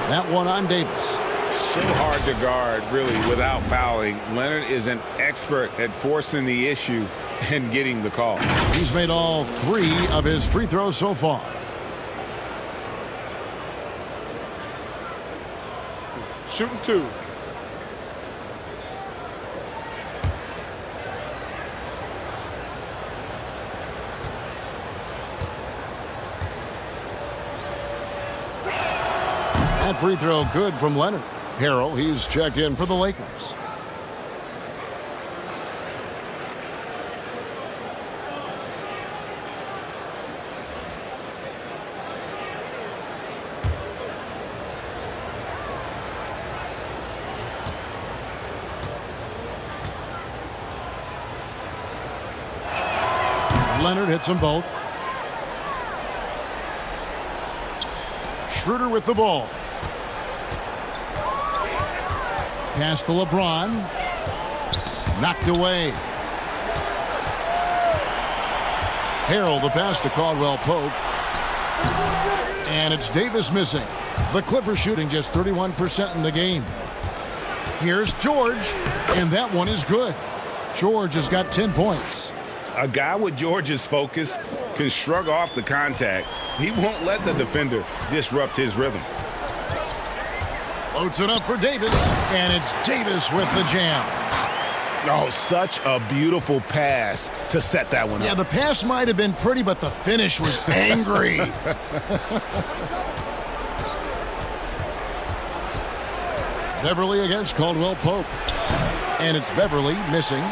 That one on Davis. So hard to guard, really, without fouling. Leonard is an expert at forcing the issue and getting the call. He's made all 3 of his free throws so far. Shooting 2. That free throw good from Leonard. Harrell, he's checked in for the Lakers. Leonard hits them both. Schroeder with the ball. Pass to LeBron. Knocked away. Harrell, the pass to Caldwell Pope. And it's Davis missing. The Clippers shooting just 31% in the game. Here's George. And that one is good. George has got 10 points. A guy with George's focus can shrug off the contact. He won't let the defender disrupt his rhythm. Loads it up for Davis, and it's Davis with the jam. Oh, such a beautiful pass to set that one up. Yeah, the pass might have been pretty, but the finish was angry. Beverly against Caldwell Pope. And it's Beverly missing.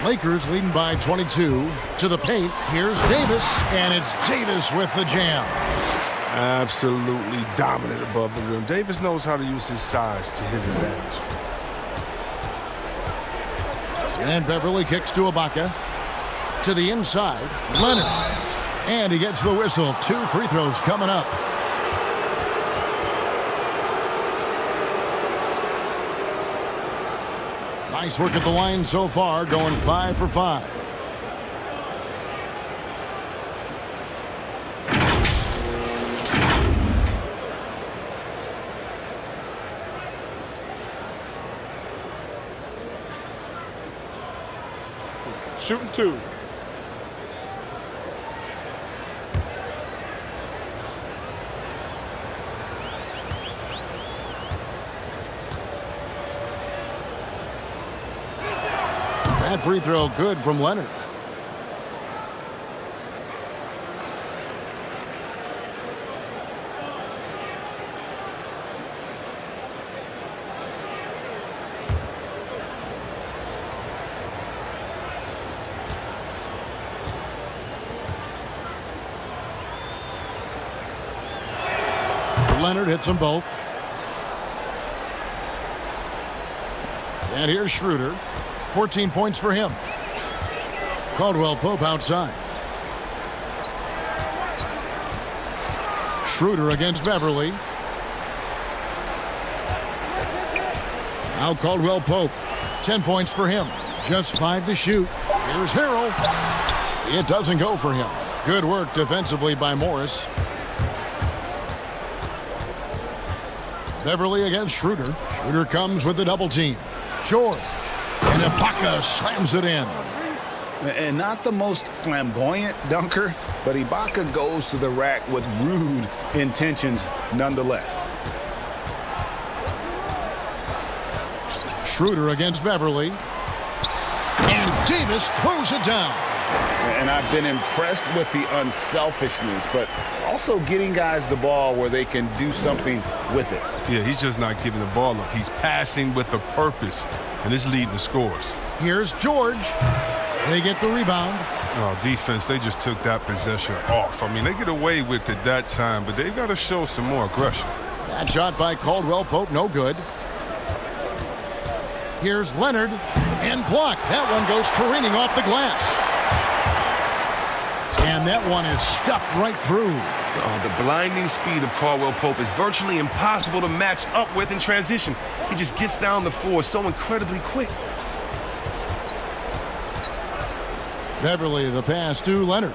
Lakers leading by 22. To the paint, here's Davis, and it's Davis with the jam. Absolutely dominant above the rim. Davis knows how to use his size to his advantage. And Beverly kicks to Ibaka. To the inside, Leonard. And he gets the whistle. 2 free throws coming up. Nice work at the line so far, going 5 for 5. Shooting 2. That free throw good from Leonard. Leonard hits them both. And here's Schroeder. 14 points for him. Caldwell Pope outside. Schroeder against Beverly. Now Caldwell Pope. 10 points for him. Just 5 to shoot. Here's Harrell. It doesn't go for him. Good work defensively by Morris. Beverly against Schroeder. Schroeder comes with the double team. George. And Ibaka slams it in. And not the most flamboyant dunker, but Ibaka goes to the rack with rude intentions nonetheless. Schroeder against Beverly. And Davis throws it down. And I've been impressed with the unselfishness, but also getting guys the ball where they can do something with it. Yeah, he's just not giving the ball up. He's passing with a purpose, and it's leading to scores. Here's George. They get the rebound. Oh, defense, they just took that possession off. I mean, they get away with it that time, but they've got to show some more aggression. That shot by Caldwell Pope, no good. Here's Leonard, and blocked. That one goes careening off the glass. And that one is stuffed right through. Oh, the blinding speed of Caldwell Pope is virtually impossible to match up with in transition. He just gets down the floor so incredibly quick. Beverly, the pass to Leonard.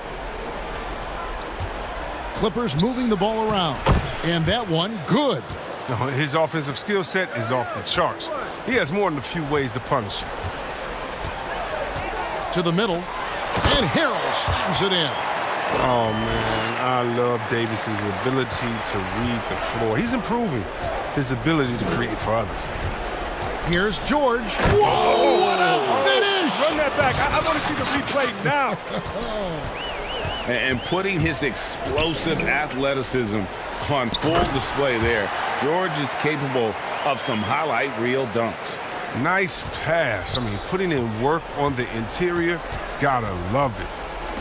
Clippers moving the ball around. And that one, good. His offensive skill set is off the charts. He has more than a few ways to punish you. To the middle. And Harrell slams it in. Oh, man, I love Davis's ability to read the floor. He's improving his ability to create for others. Here's George. Whoa, what a finish! Run that back. I want to see the replay now. And putting his explosive athleticism on full display there. George is capable of some highlight reel dunks. Nice pass. I mean, putting in work on the interior, gotta love it.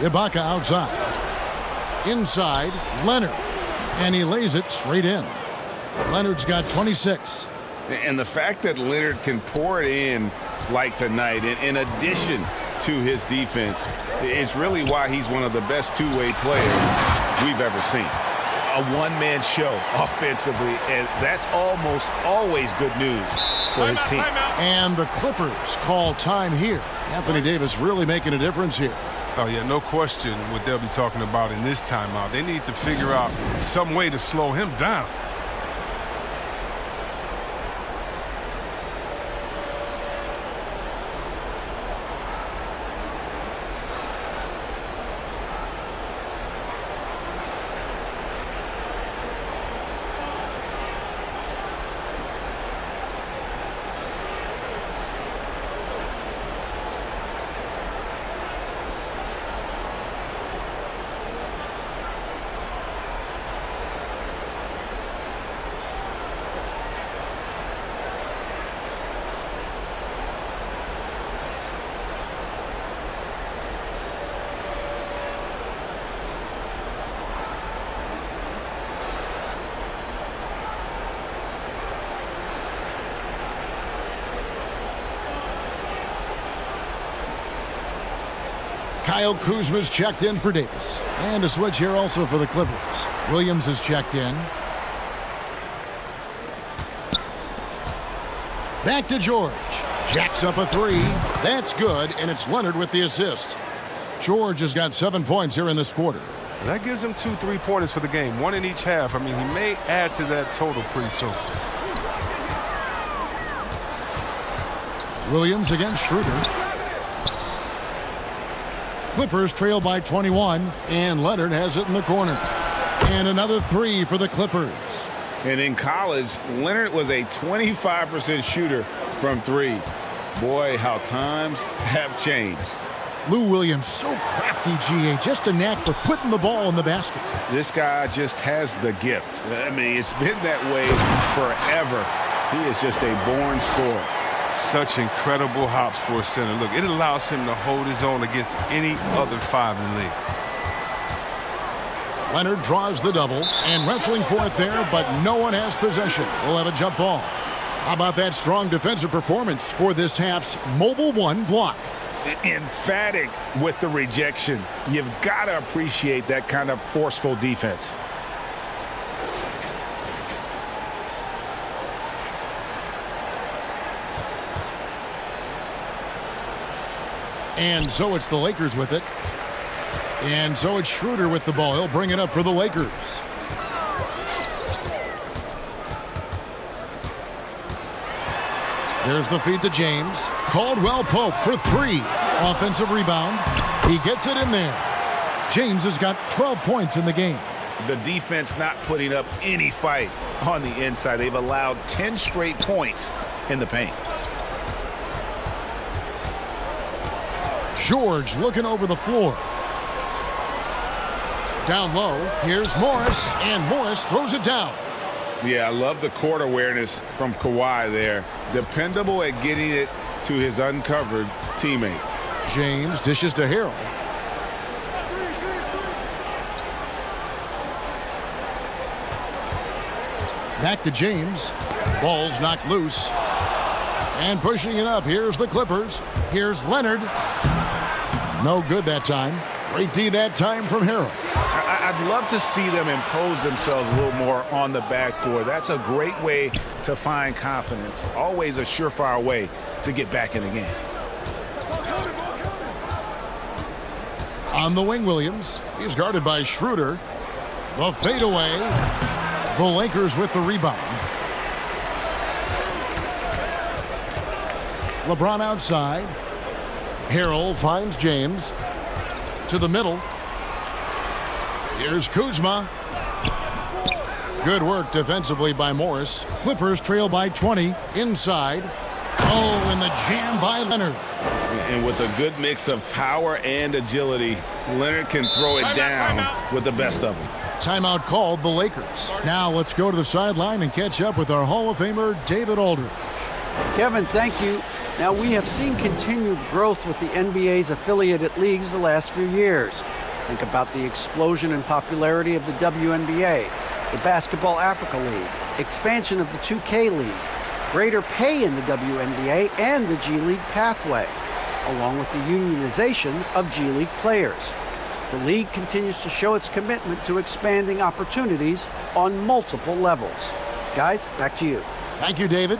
Ibaka outside. Inside, Leonard. And he lays it straight in. Leonard's got 26. And the fact that Leonard can pour it in like tonight, in addition to his defense, is really why he's one of the best two-way players we've ever seen. A one-man show offensively, and that's almost always good news for his team. And the Clippers call time here. Anthony Davis really making a difference here. Oh, yeah, no question what they'll be talking about in this timeout. They need to figure out some way to slow him down. Kyle Kuzma's checked in for Davis. And a switch here also for the Clippers. Williams is checked in. Back to George. Jacks up a three. That's good, and it's Leonard with the assist. George has got 7 points here in this quarter. That gives him 2 3-pointers for the game, one in each half. I mean, he may add to that total pretty soon. Williams against Schroeder. Clippers trail by 21, and Leonard has it in the corner. And another three for the Clippers. And in college, Leonard was a 25% shooter from three. Boy, how times have changed. Lou Williams, so crafty, GA, just a knack for putting the ball in the basket. This guy just has the gift. I mean, it's been that way forever. He is just a born scorer. Such incredible hops for a center. Look, it allows him to hold his own against any other five in the league. Leonard draws the double and wrestling for it there, but no one has possession. We'll have a jump ball. How about that strong defensive performance for this half's mobile one block? Emphatic with the rejection. You've got to appreciate that kind of forceful defense. And so it's the Lakers with it. And so it's Schroeder with the ball. He'll bring it up for the Lakers. There's the feed to James. Caldwell Pope for three. Offensive rebound. He gets it in there. James has got 12 points in the game. The defense not putting up any fight on the inside. They've allowed 10 straight points in the paint. George looking over the floor. Down low, here's Morris, and Morris throws it down. Yeah, I love the court awareness from Kawhi there. Dependable at getting it to his uncovered teammates. James dishes to Harrell. Back to James. Ball's knocked loose. And pushing it up, here's the Clippers. Here's Leonard. No good that time. Great D that time from Harrell. I'd love to see them impose themselves a little more on the backboard. That's a great way to find confidence. Always a surefire way to get back in the game. On the wing, Williams. He's guarded by Schroeder. The fadeaway. The Lakers with the rebound. LeBron outside. Harrell finds James. To the middle. Here's Kuzma. Good work defensively by Morris. Clippers trail by 20. Inside. Oh, and the jam by Leonard. And with a good mix of power and agility, Leonard can throw it down with the best of them. Timeout called the Lakers. Now let's go to the sideline and catch up with our Hall of Famer, David Aldridge. Kevin, thank you. Now, we have seen continued growth with the NBA's affiliated leagues the last few years. Think about the explosion in popularity of the WNBA, the Basketball Africa League, expansion of the 2K League, greater pay in the WNBA and the G League pathway, along with the unionization of G League players. The league continues to show its commitment to expanding opportunities on multiple levels. Guys, back to you. Thank you, David.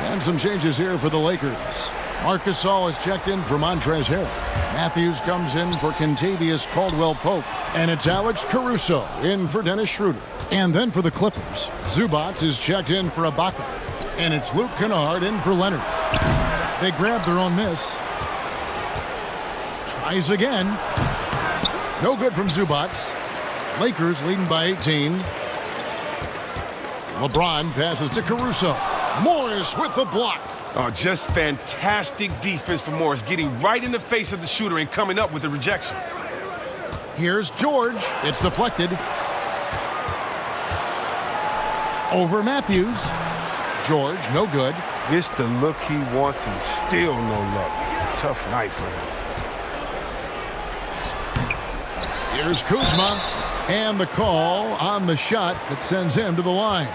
And some changes here for the Lakers. Marcus Gasol is checked in for Montrezl Harrell. Matthews comes in for Kentavious Caldwell-Pope. And it's Alex Caruso in for Dennis Schroeder. And then for the Clippers, Zubac is checked in for Ibaka. And it's Luke Kennard in for Leonard. They grab their own miss. Tries again. No good from Zubac. Lakers leading by 18. LeBron passes to Caruso. Morris with the block. Oh, just fantastic defense for Morris, getting right in the face of the shooter and coming up with the rejection. Here's George. It's deflected. Over Matthews. George, no good. Gets the look he wants and still no luck. Tough night for him. Here's Kuzma. And the call on the shot that sends him to the line.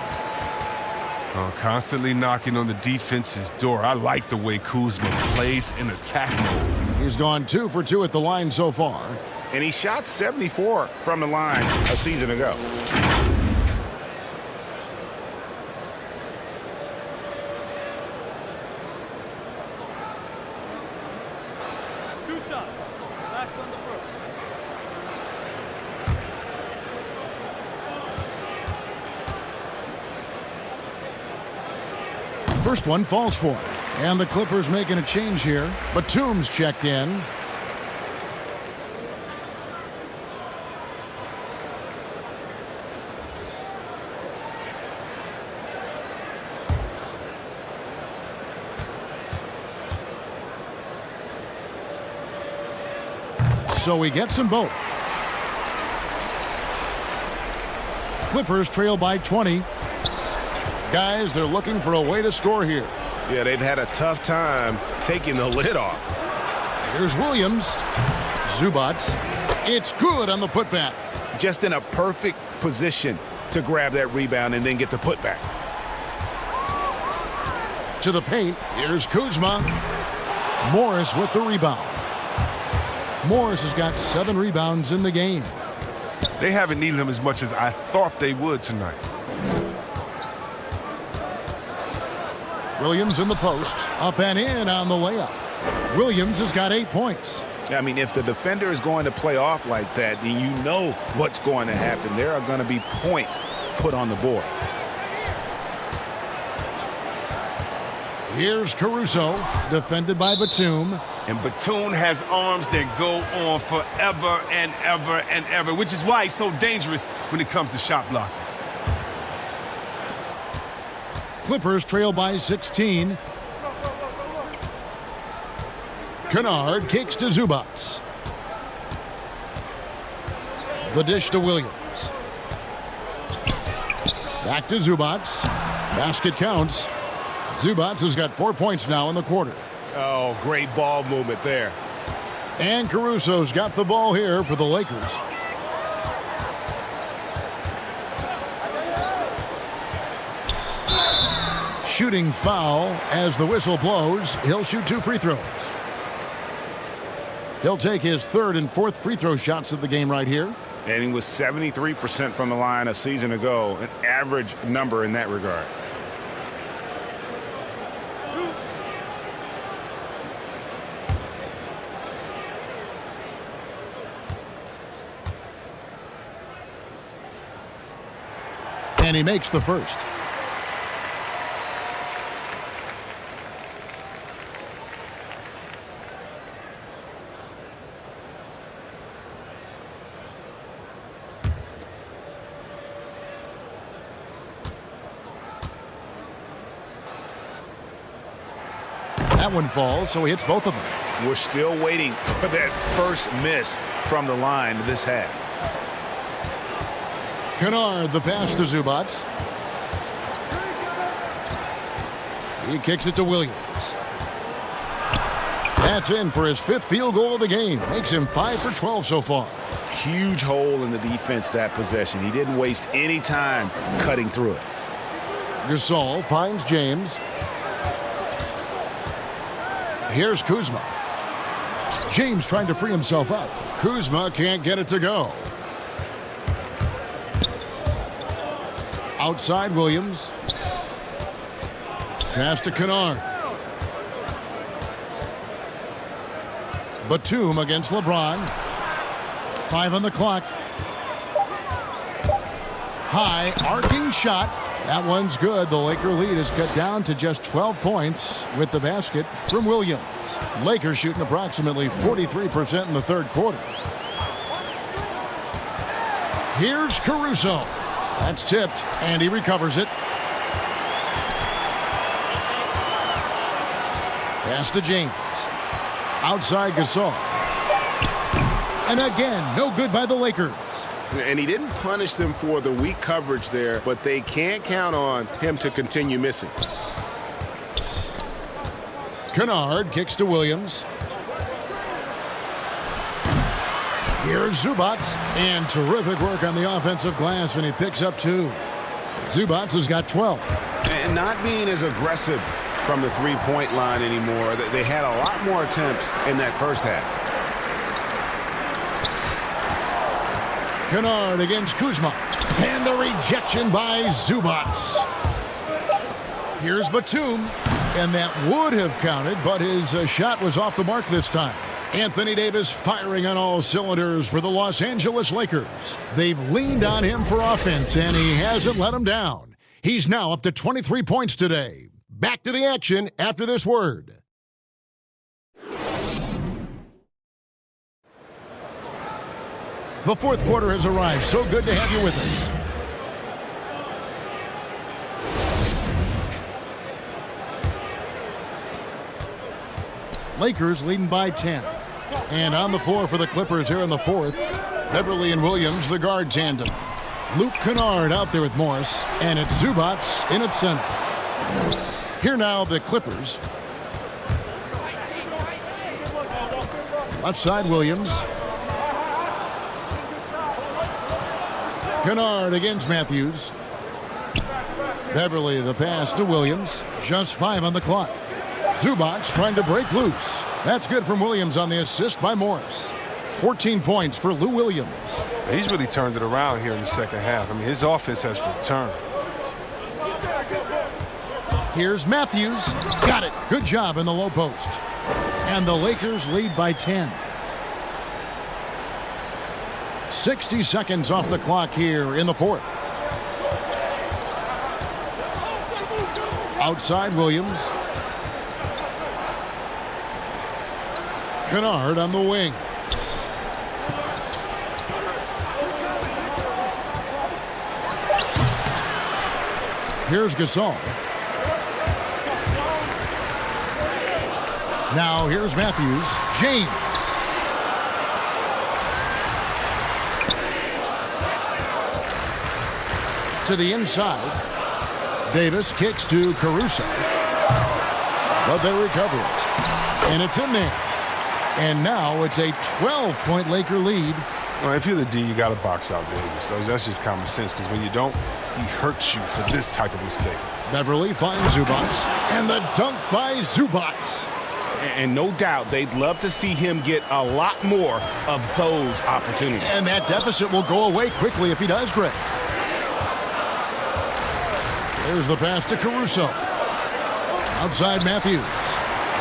Constantly knocking on the defense's door. I like the way Kuzma plays in attack mode. He's gone 2 for 2 at the line so far. And he shot 74 from the line a season ago. Two shots. Max on the first. First one falls for him. And the Clippers making a change here. Batum's checked in. So he gets them both. Clippers trail by 20. Guys, they're looking for a way to score here. Yeah, they've had a tough time taking the lid off. Here's Williams. Zubac. It's good on the putback. Just in a perfect position to grab that rebound and then get the putback. To the paint. Here's Kuzma. Morris with the rebound. Morris has got 7 rebounds in the game. They haven't needed him as much as I thought they would tonight. Williams in the post. Up and in on the layup. Williams has got 8 points. I mean, if the defender is going to play off like that, then you know what's going to happen. There are going to be points put on the board. Here's Caruso, defended by Batum. And Batum has arms that go on forever and ever and ever, which is why he's so dangerous when it comes to shot blocking. Clippers trail by 16. Kennard kicks to Zubats. The dish to Williams. Back to Zubats. Basket counts. Zubats has got 4 points now in the quarter. Oh, great ball movement there. And Caruso's got the ball here for the Lakers. Shooting foul as the whistle blows. He'll shoot 2 free throws. He'll take his 3rd and 4th free throw shots of the game right here. And he was 73% from the line a season ago, an average number in that regard. And he makes the first. That one falls, so he hits both of them. We're still waiting for that first miss from the line this half. Kennard, the pass to Zubats. He kicks it to Williams. That's in for his 5th field goal of the game. Makes him 5 for 12 so far. Huge hole in the defense that possession. He didn't waste any time cutting through it. Gasol finds James. Here's Kuzma. James trying to free himself up. Kuzma can't get it to go. Outside Williams. Pass to Kennard. Batum against LeBron. 5 on the clock. High arcing shot. That one's good. The Laker lead is cut down to just 12 points with the basket from Williams. Lakers shooting approximately 43% in the 3rd quarter. Here's Caruso. That's tipped, and he recovers it. Pass to James. Outside Gasol. And again, no good by the Lakers. And he didn't punish them for the weak coverage there, but they can't count on him to continue missing. Kennard kicks to Williams. Here's Zubats, and terrific work on the offensive glass, and he picks up 2. Zubats has got 12. And not being as aggressive from the three-point line anymore. They had a lot more attempts in that first half. Kennard against Kuzma. And the rejection by Zubats. Here's Batum. And that would have counted, but his shot was off the mark this time. Anthony Davis firing on all cylinders for the Los Angeles Lakers. They've leaned on him for offense, and he hasn't let them down. He's now up to 23 points today. Back to the action after this word. The 4th quarter has arrived. So good to have you with us. Lakers leading by 10. And on the floor for the Clippers here in the 4th, Beverly and Williams, the guard tandem. Luke Kennard out there with Morris, and it's Zubats in at center. Here now the Clippers. Left side Williams. Kennard against Matthews. Beverly the pass to Williams. Just 5 on the clock. Zubats trying to break loose. That's good from Williams on the assist by Morris. 14 points for Lou Williams. He's really turned it around here in the second half. I mean, his offense has returned. Here's Matthews. Got it. Good job in the low post. And the Lakers lead by 10. 60 seconds off the clock here in the fourth. Outside Williams. Kennard on the wing. Here's Gasol. Now here's Matthews. James. To the inside. Davis kicks to Caruso. But they recover it. And it's in there. And now it's a 12-point Laker lead. Well, if you're the D, you got to box out Davis. So that's just common sense, because when you don't, he hurts you for this type of mistake. Beverly finds Zubats. And the dunk by Zubats. And no doubt they'd love to see him get a lot more of those opportunities. And that deficit will go away quickly if he does, Greg. There's the pass to Caruso. Outside Matthews.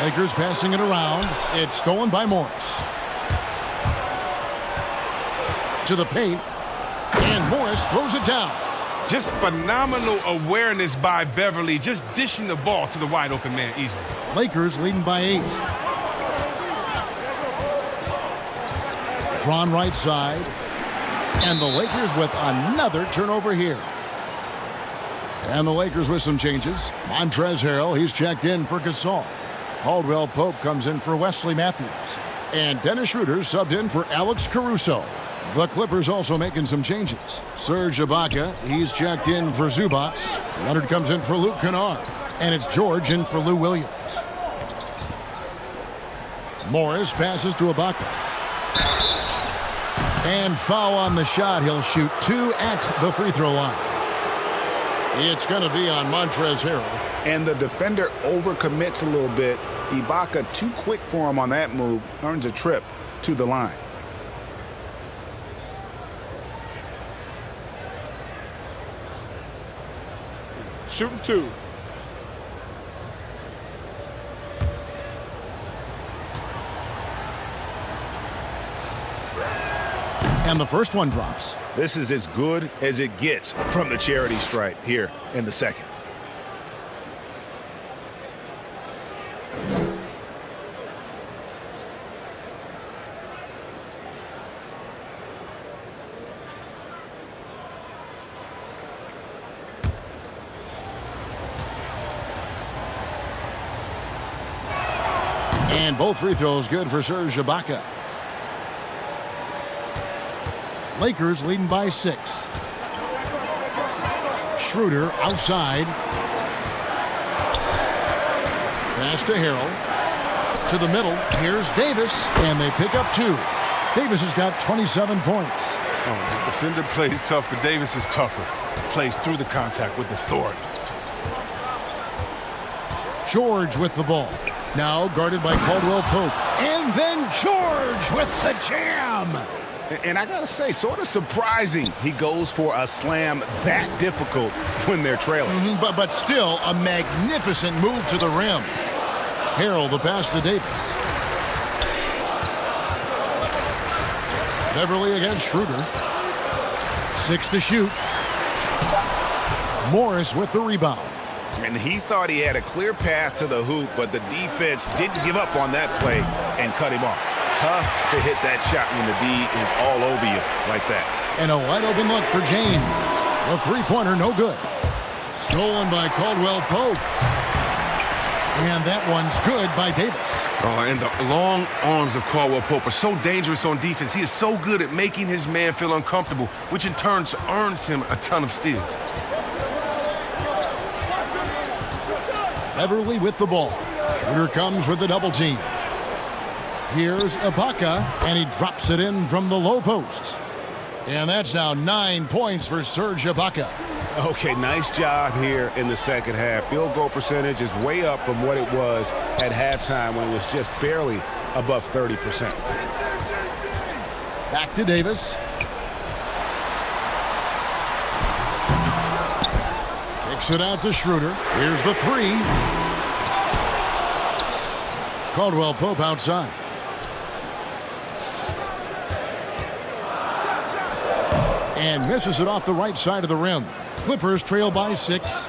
Lakers passing it around. It's stolen by Morris. To the paint. And Morris throws it down. Just phenomenal awareness by Beverly, just dishing the ball to the wide open man easily. Lakers leading by 8. Ron right side. And the Lakers with another turnover here. And the Lakers with some changes. Montrezl Harrell, he's checked in for Gasol. Caldwell Pope comes in for Wesley Matthews. And Dennis Schroeder subbed in for Alex Caruso. The Clippers also making some changes. Serge Ibaka, he's checked in for Zubats. Leonard comes in for Luke Kennard. And it's George in for Lou Williams. Morris passes to Ibaka. And foul on the shot. He'll shoot 2 at the free throw line. It's going to be on Montrezl Harrell. And the defender overcommits a little bit. Ibaka too quick for him on that move. Earns a trip to the line. Shooting 2. And the first one drops. This is as good as it gets from the charity stripe here in the second. And both free throws good for Serge Ibaka. Lakers leading by 6. Schroeder outside. Pass to Harrell. To the middle. Here's Davis. And they pick up 2. Davis has got 27 points. Oh, the defender plays tough, but Davis is tougher. Plays through the contact with authority. George with the ball. Now guarded by Caldwell Pope. And then George with the jam. And I got to say, sort of surprising he goes for a slam that difficult when they're trailing. But still a magnificent move to the rim. Harrell the pass to Davis. Beverly against Schroeder. 6 to shoot. Morris with the rebound. And he thought he had a clear path to the hoop, but the defense didn't give up on that play and cut him off. Tough to hit that shot when the D is all over you like that. And a wide open look for James. The three-pointer no good. Stolen by Caldwell Pope. And that one's good by Davis. Oh, and the long arms of Caldwell Pope are so dangerous on defense. He is so good at making his man feel uncomfortable, which in turn earns him a ton of steals. Beverly with the ball. Schroeder comes with the double team. Here's Ibaka, and he drops it in from the low post. And that's now 9 points for Serge Ibaka. Okay, nice job here in the second half. Field goal percentage is way up from what it was at halftime when it was just barely above 30%. Back to Davis. Kicks it out to Schroeder. Here's the 3. Caldwell Pope outside. and misses it off the right side of the rim. Clippers trail by 6.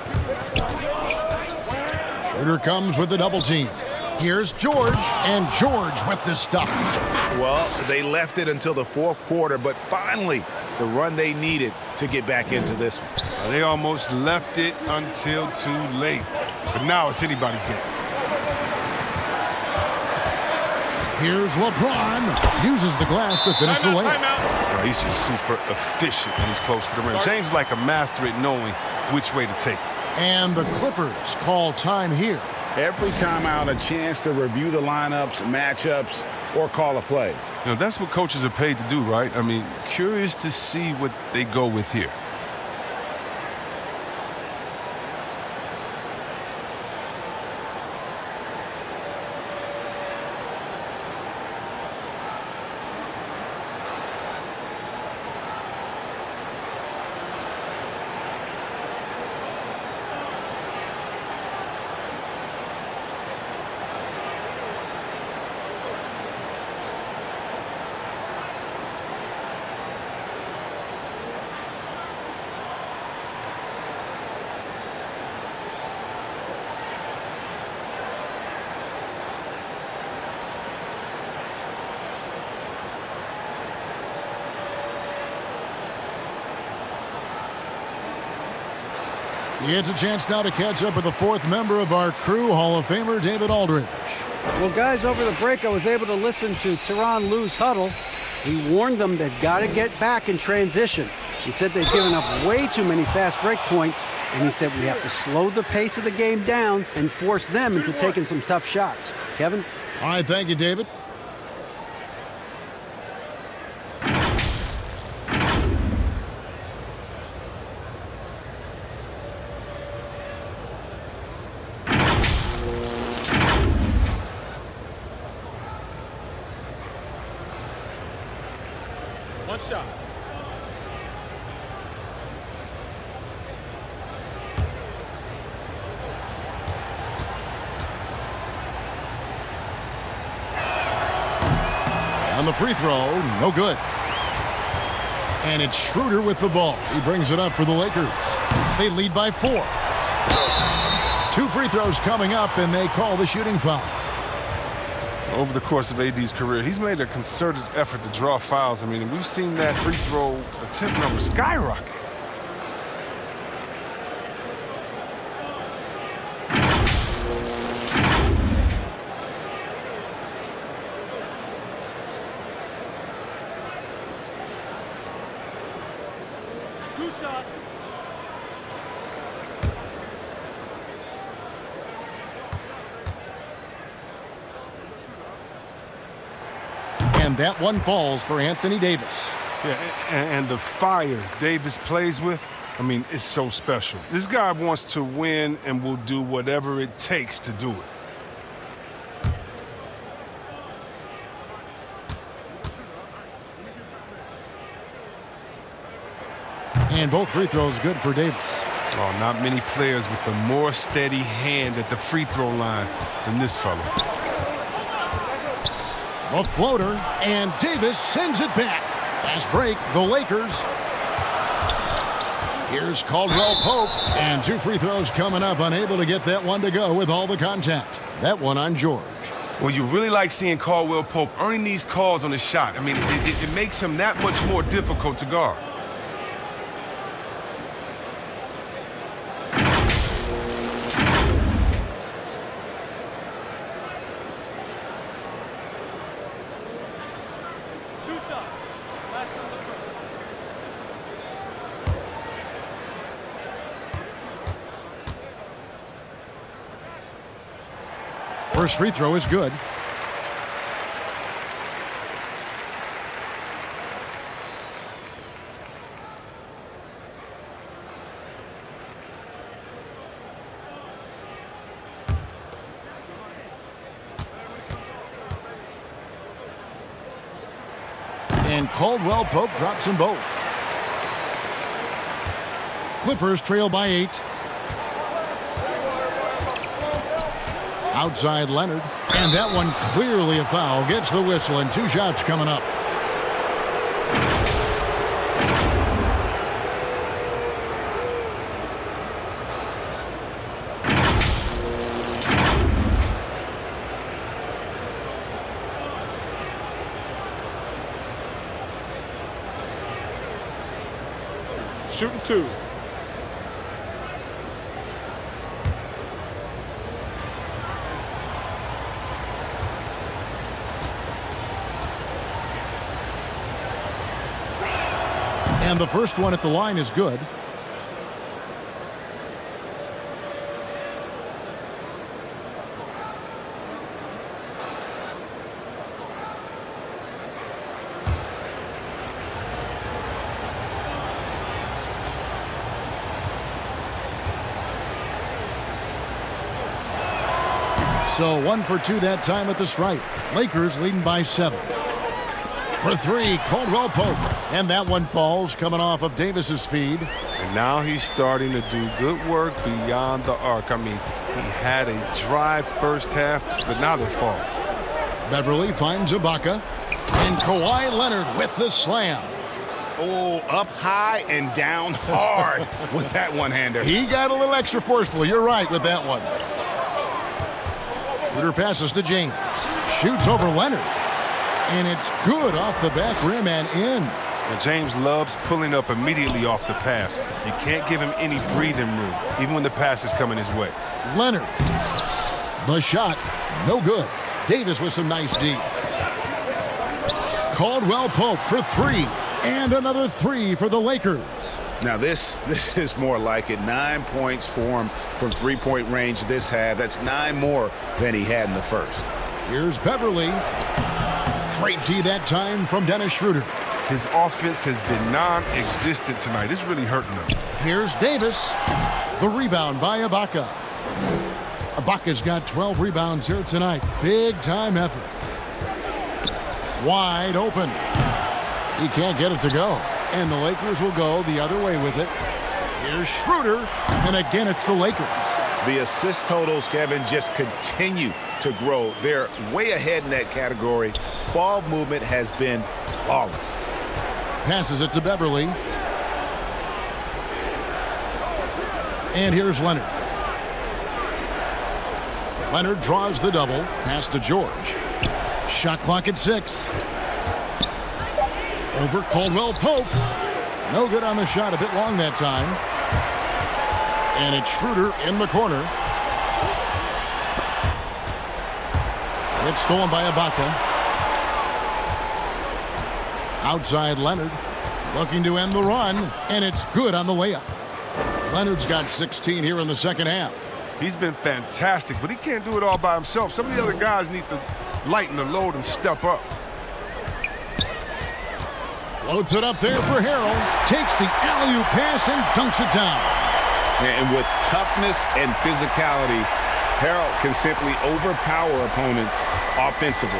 Shooter comes with the double team. Here's George, and George with the stuff. Well, they left it until the fourth quarter, but finally the run they needed to get back into this one. They almost left it until too late. But now it's anybody's game. Here's LeBron. Uses the glass to finish the layup. He's just super efficient when he's close to the rim. James is like a master at knowing which way to take it. And the Clippers call time here. Every timeout, a chance to review the lineups, matchups, or call a play. You know, that's what coaches are paid to do, right? I mean, curious to see what they go with here. It's a chance now to catch up with the fourth member of our crew, Hall of Famer David Aldridge. Well, guys, over the break, I was able to listen to Tyronn Lue's huddle. He warned them they've got to get back in transition. He said they've given up way too many fast break points, and he said we have to slow the pace of the game down and force them into taking some tough shots. Kevin? All right, thank you, David. One shot. On the free throw, no good. And it's Schroeder with the ball. He brings it up for the Lakers. They lead by 4. 2 free throws coming up, and they call the shooting foul. Over the course of AD's career, he's made a concerted effort to draw fouls. I mean, we've seen that free throw attempt number skyrocket. Two shots. And that one falls for Anthony Davis. Yeah, and the fire Davis plays with, I mean, it's so special. This guy wants to win and will do whatever it takes to do it. And both free throws good for Davis. Oh, not many players with a more steady hand at the free throw line than this fellow. A floater, and Davis sends it back. Fast break, the Lakers. Here's Caldwell Pope, and 2 free throws coming up, unable to get that one to go with all the contact. That one on George. Well, you really like seeing Caldwell Pope earning these calls on his shot. I mean, it makes him that much more difficult to guard. First free throw is good. And Caldwell Pope drops them both. Clippers trail by 8. Outside Leonard, and that one clearly a foul. Gets the whistle, and 2 shots coming up. Shooting 2. And the first one at the line is good. So 1 for 2 that time at the stripe. Lakers leading by 7. For 3, Caldwell Pope. And that one falls, coming off of Davis's feed. And now he's starting to do good work beyond the arc. I mean, he had a drive first half, but now they fall. Beverly finds Ibaka. And Kawhi Leonard with the slam. Oh, up high and down hard with that one-hander. He got a little extra forceful. You're right with that one. Schroeder passes to James. Shoots over Leonard. And it's good off the back rim and in. And James loves pulling up immediately off the pass. You can't give him any breathing room, even when the pass is coming his way. Leonard. The shot. No good. Davis with some nice D. Caldwell Pope for 3. And another 3 for the Lakers. Now this is more like it. 9 points for him from three-point range this half. That's 9 more than he had in the first. Here's Beverly. Great D that time from Dennis Schroeder. His offense has been non-existent tonight. It's really hurting him. Here's Davis. The rebound by Ibaka. Ibaka's got 12 rebounds here tonight. Big time effort. Wide open. He can't get it to go. And the Lakers will go the other way with it. Here's Schroeder. And again, it's the Lakers. The assist totals, Kevin, just continue to grow. They're way ahead in that category. Ball movement has been flawless. Passes it to Beverly. And here's Leonard. Leonard draws the double. Pass to George. Shot clock at 6. Over Caldwell Pope. No good on the shot. A bit long that time. And it's Schroeder in the corner. It's stolen by Ibaka. Outside Leonard. Looking to end the run. And it's good on the layup. Leonard's got 16 here in the second half. He's been fantastic, but he can't do it all by himself. Some of the other guys need to lighten the load and step up. Floats it up there for Harrell. Takes the alley-oop pass and dunks it down. And with toughness and physicality, Harrell can simply overpower opponents offensively.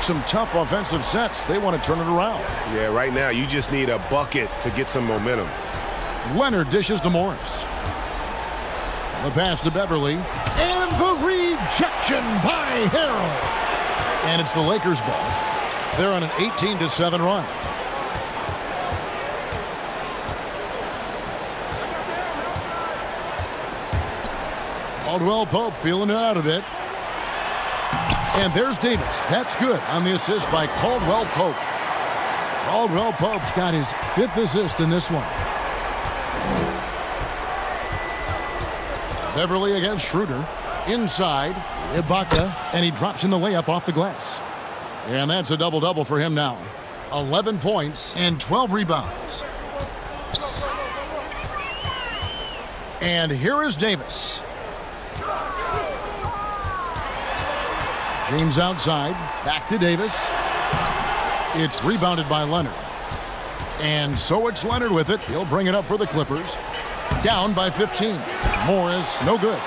Some tough offensive sets. They want to turn it around. Yeah, right now you just need a bucket to get some momentum. Leonard dishes to Morris. The pass to Beverly. And the rejection by Harrell. And it's the Lakers ball. They're on an 18-7 run. Caldwell Pope feeling it out a bit. And there's Davis. That's good on the assist by Caldwell Pope. Caldwell Pope's got his 5th assist in this one. Beverly against Schroeder. Inside, Ibaka, and he drops in the layup off the glass. And that's a double-double for him now. 11 points and 12 rebounds. And here is Davis. James outside. Back to Davis. It's rebounded by Leonard. And so it's Leonard with it. He'll bring it up for the Clippers. Down by 15. Morris, no good.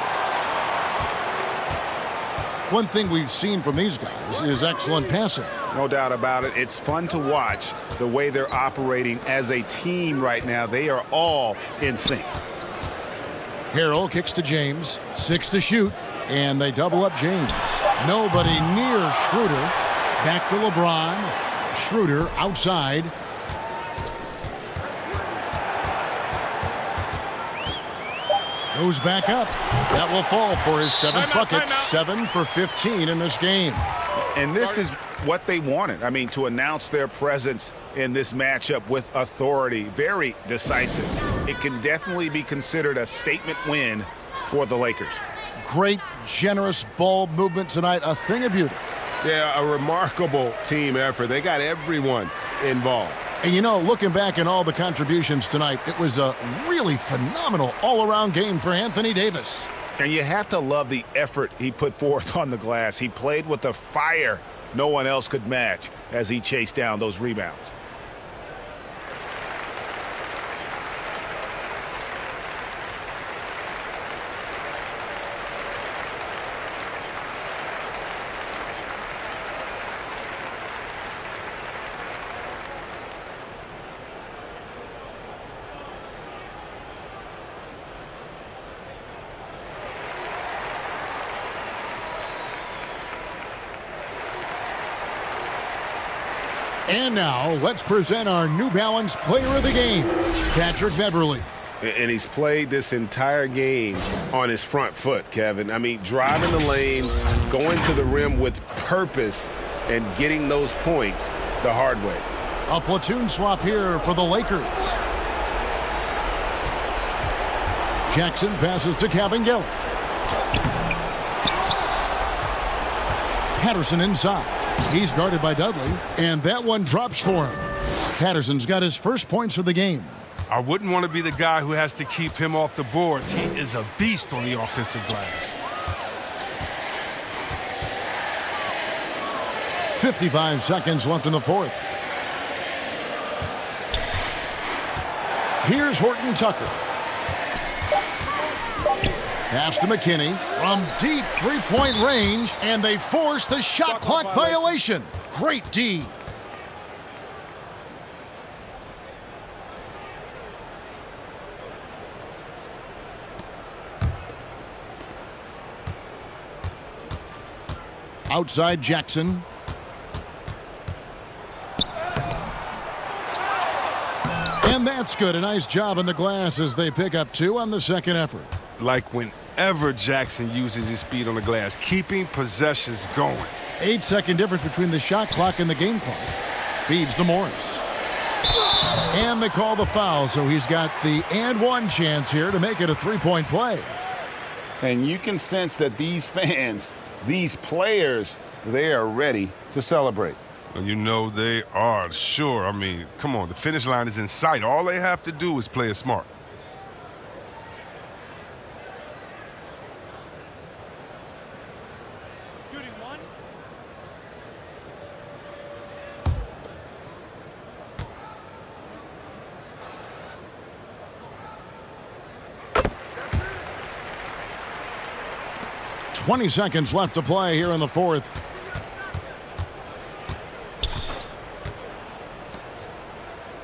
One thing we've seen from these guys is excellent passing. No doubt about it. It's fun to watch the way they're operating as a team right now. They are all in sync. Harrell kicks to James. 6 to shoot. And they double up James. Nobody near Schroeder. Back to LeBron. Schroeder outside. Goes back up. That will fall for his 7th bucket. 7 for 15 in this game. And this is what they wanted. I mean, to announce their presence in this matchup with authority. Very decisive. It can definitely be considered a statement win for the Lakers. Great, generous ball movement tonight. A thing of beauty. Yeah, a remarkable team effort. They got everyone involved. And you know, looking back in all the contributions tonight, it was a really phenomenal all-around game for Anthony Davis. And you have to love the effort he put forth on the glass. He played with a fire no one else could match as he chased down those rebounds. And now, let's present our New Balance Player of the Game, Patrick Beverley. And he's played this entire game on his front foot, Kevin. I mean, driving the lane, going to the rim with purpose, and getting those points the hard way. A platoon swap here for the Lakers. Jackson passes to Kabengele. Patterson inside. He's guarded by Dudley, and that one drops for him. Patterson's got his first points of the game. I wouldn't want to be the guy who has to keep him off the boards. He is a beast on the offensive glass. 55 seconds left in the fourth. Here's Horton Tucker. Pass to McKinney from deep three-point range, and they force the shot clock violation. Great D. Outside Jackson. And that's good. A nice job on the glass as they pick up 2 on the second effort. Like whenever Jackson uses his speed on the glass, keeping possessions going. 8-second difference between the shot clock and the game clock. Feeds to Morris. And they call the foul, so he's got the and one chance here to make it a three-point play. And you can sense that these fans, these players, they are ready to celebrate. Well, you know they are, sure. I mean, come on, the finish line is in sight. All they have to do is play it smart. Shooting one. .20 seconds left to play here in the fourth.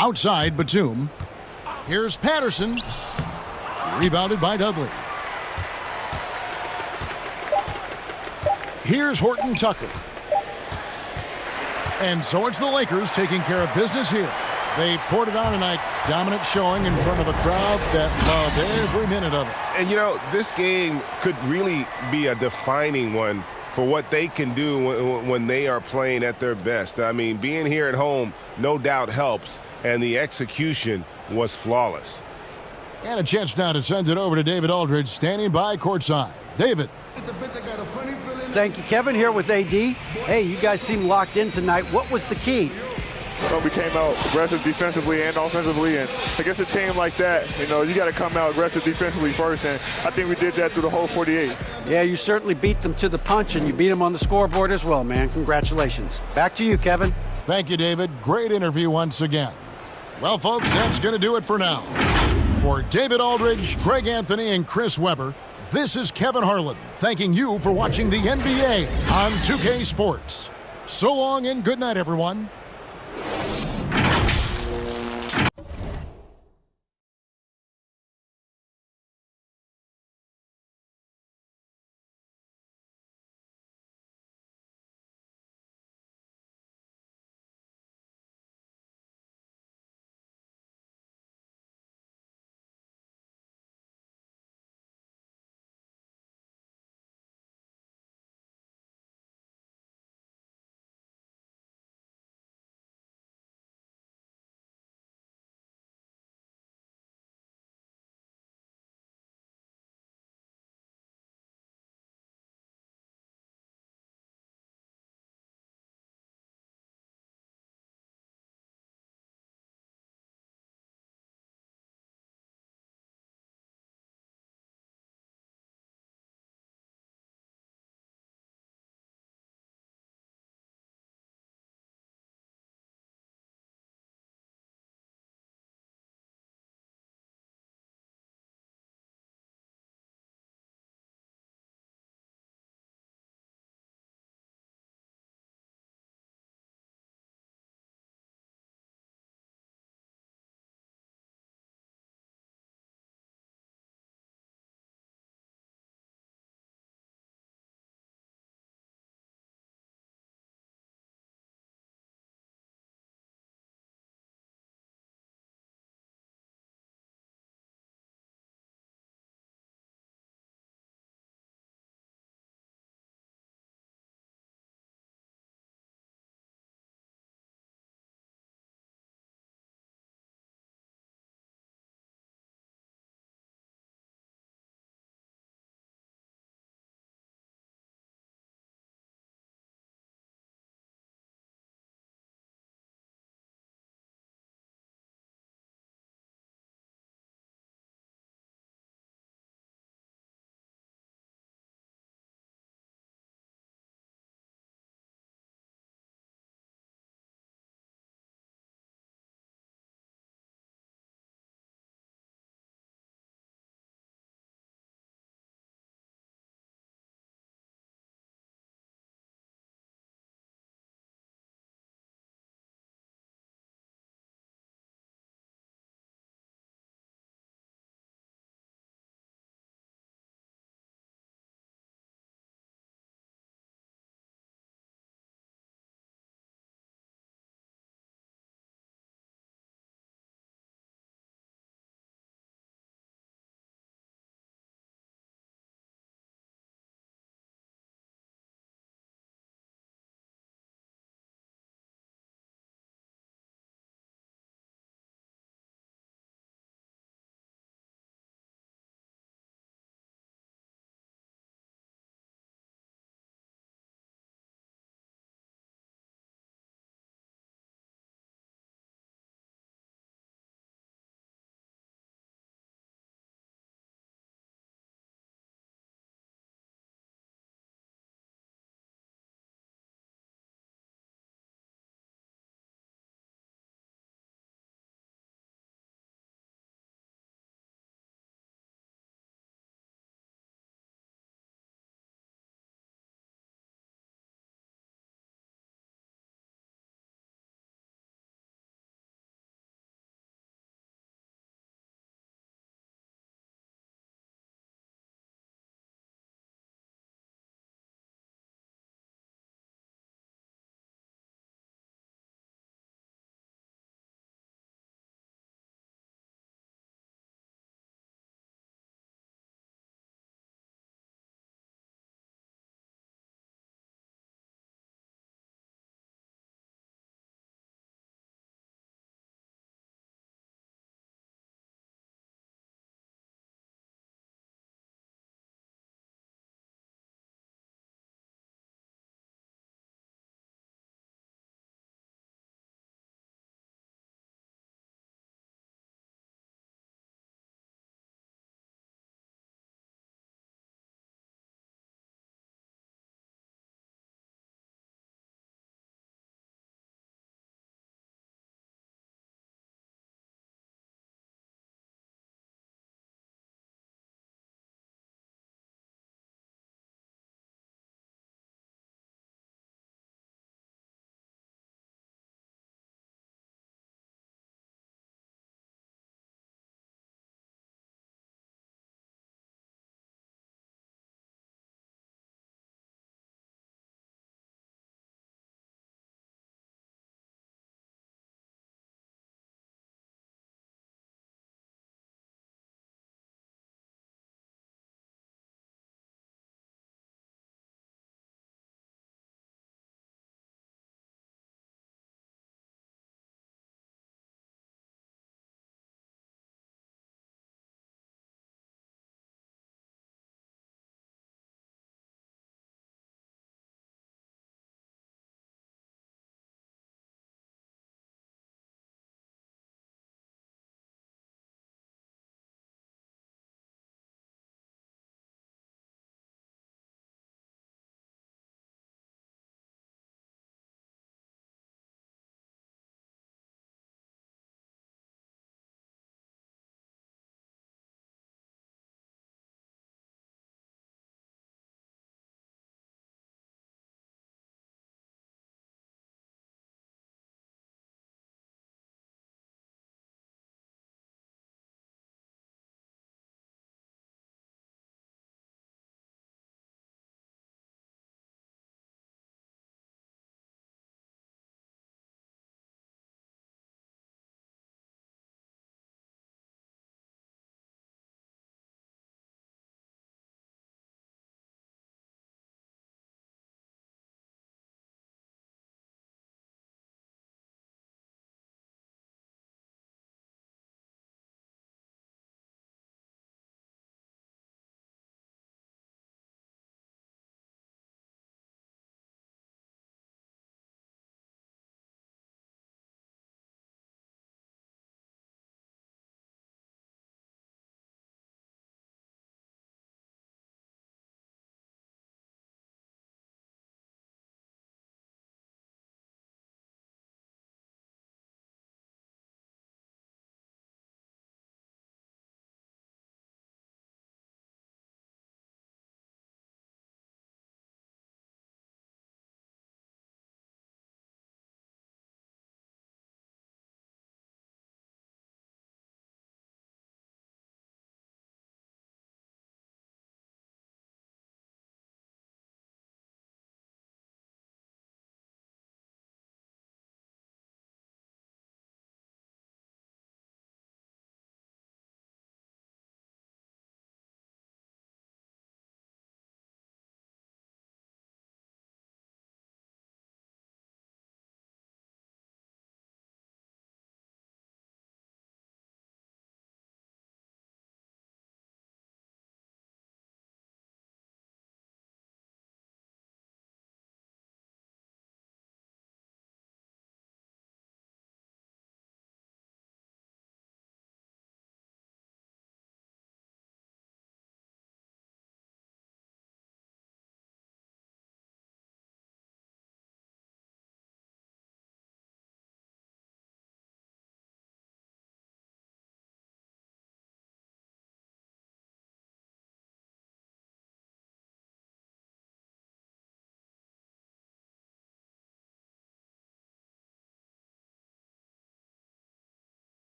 Outside Batum. Here's Patterson. Rebounded by Dudley. Here's Horton Tucker. And so it's the Lakers taking care of business here. They poured it on tonight. Dominant showing in front of a crowd that loved every minute of it. And, you know, this game could really be a defining one for what they can do when they are playing at their best. I mean, being here at home no doubt helps, and the execution was flawless. And a chance now to send it over to David Aldridge, standing by courtside. David. Thank you, Kevin. Here with AD. Hey, you guys seem locked in tonight. What was the key? Well, we came out aggressive defensively and offensively, and against a team like that, you know, you got to come out aggressive defensively first, and I think we did that through the whole 48. Yeah, you certainly beat them to the punch, and you beat them on the scoreboard as well, man. Congratulations. Back to you, Kevin. Thank you, David. Great interview once again. Well, folks, that's going to do it for now. For David Aldridge, Greg Anthony, and Chris Webber, this is Kevin Harlan thanking you for watching the NBA on 2K Sports. So long and good night, everyone.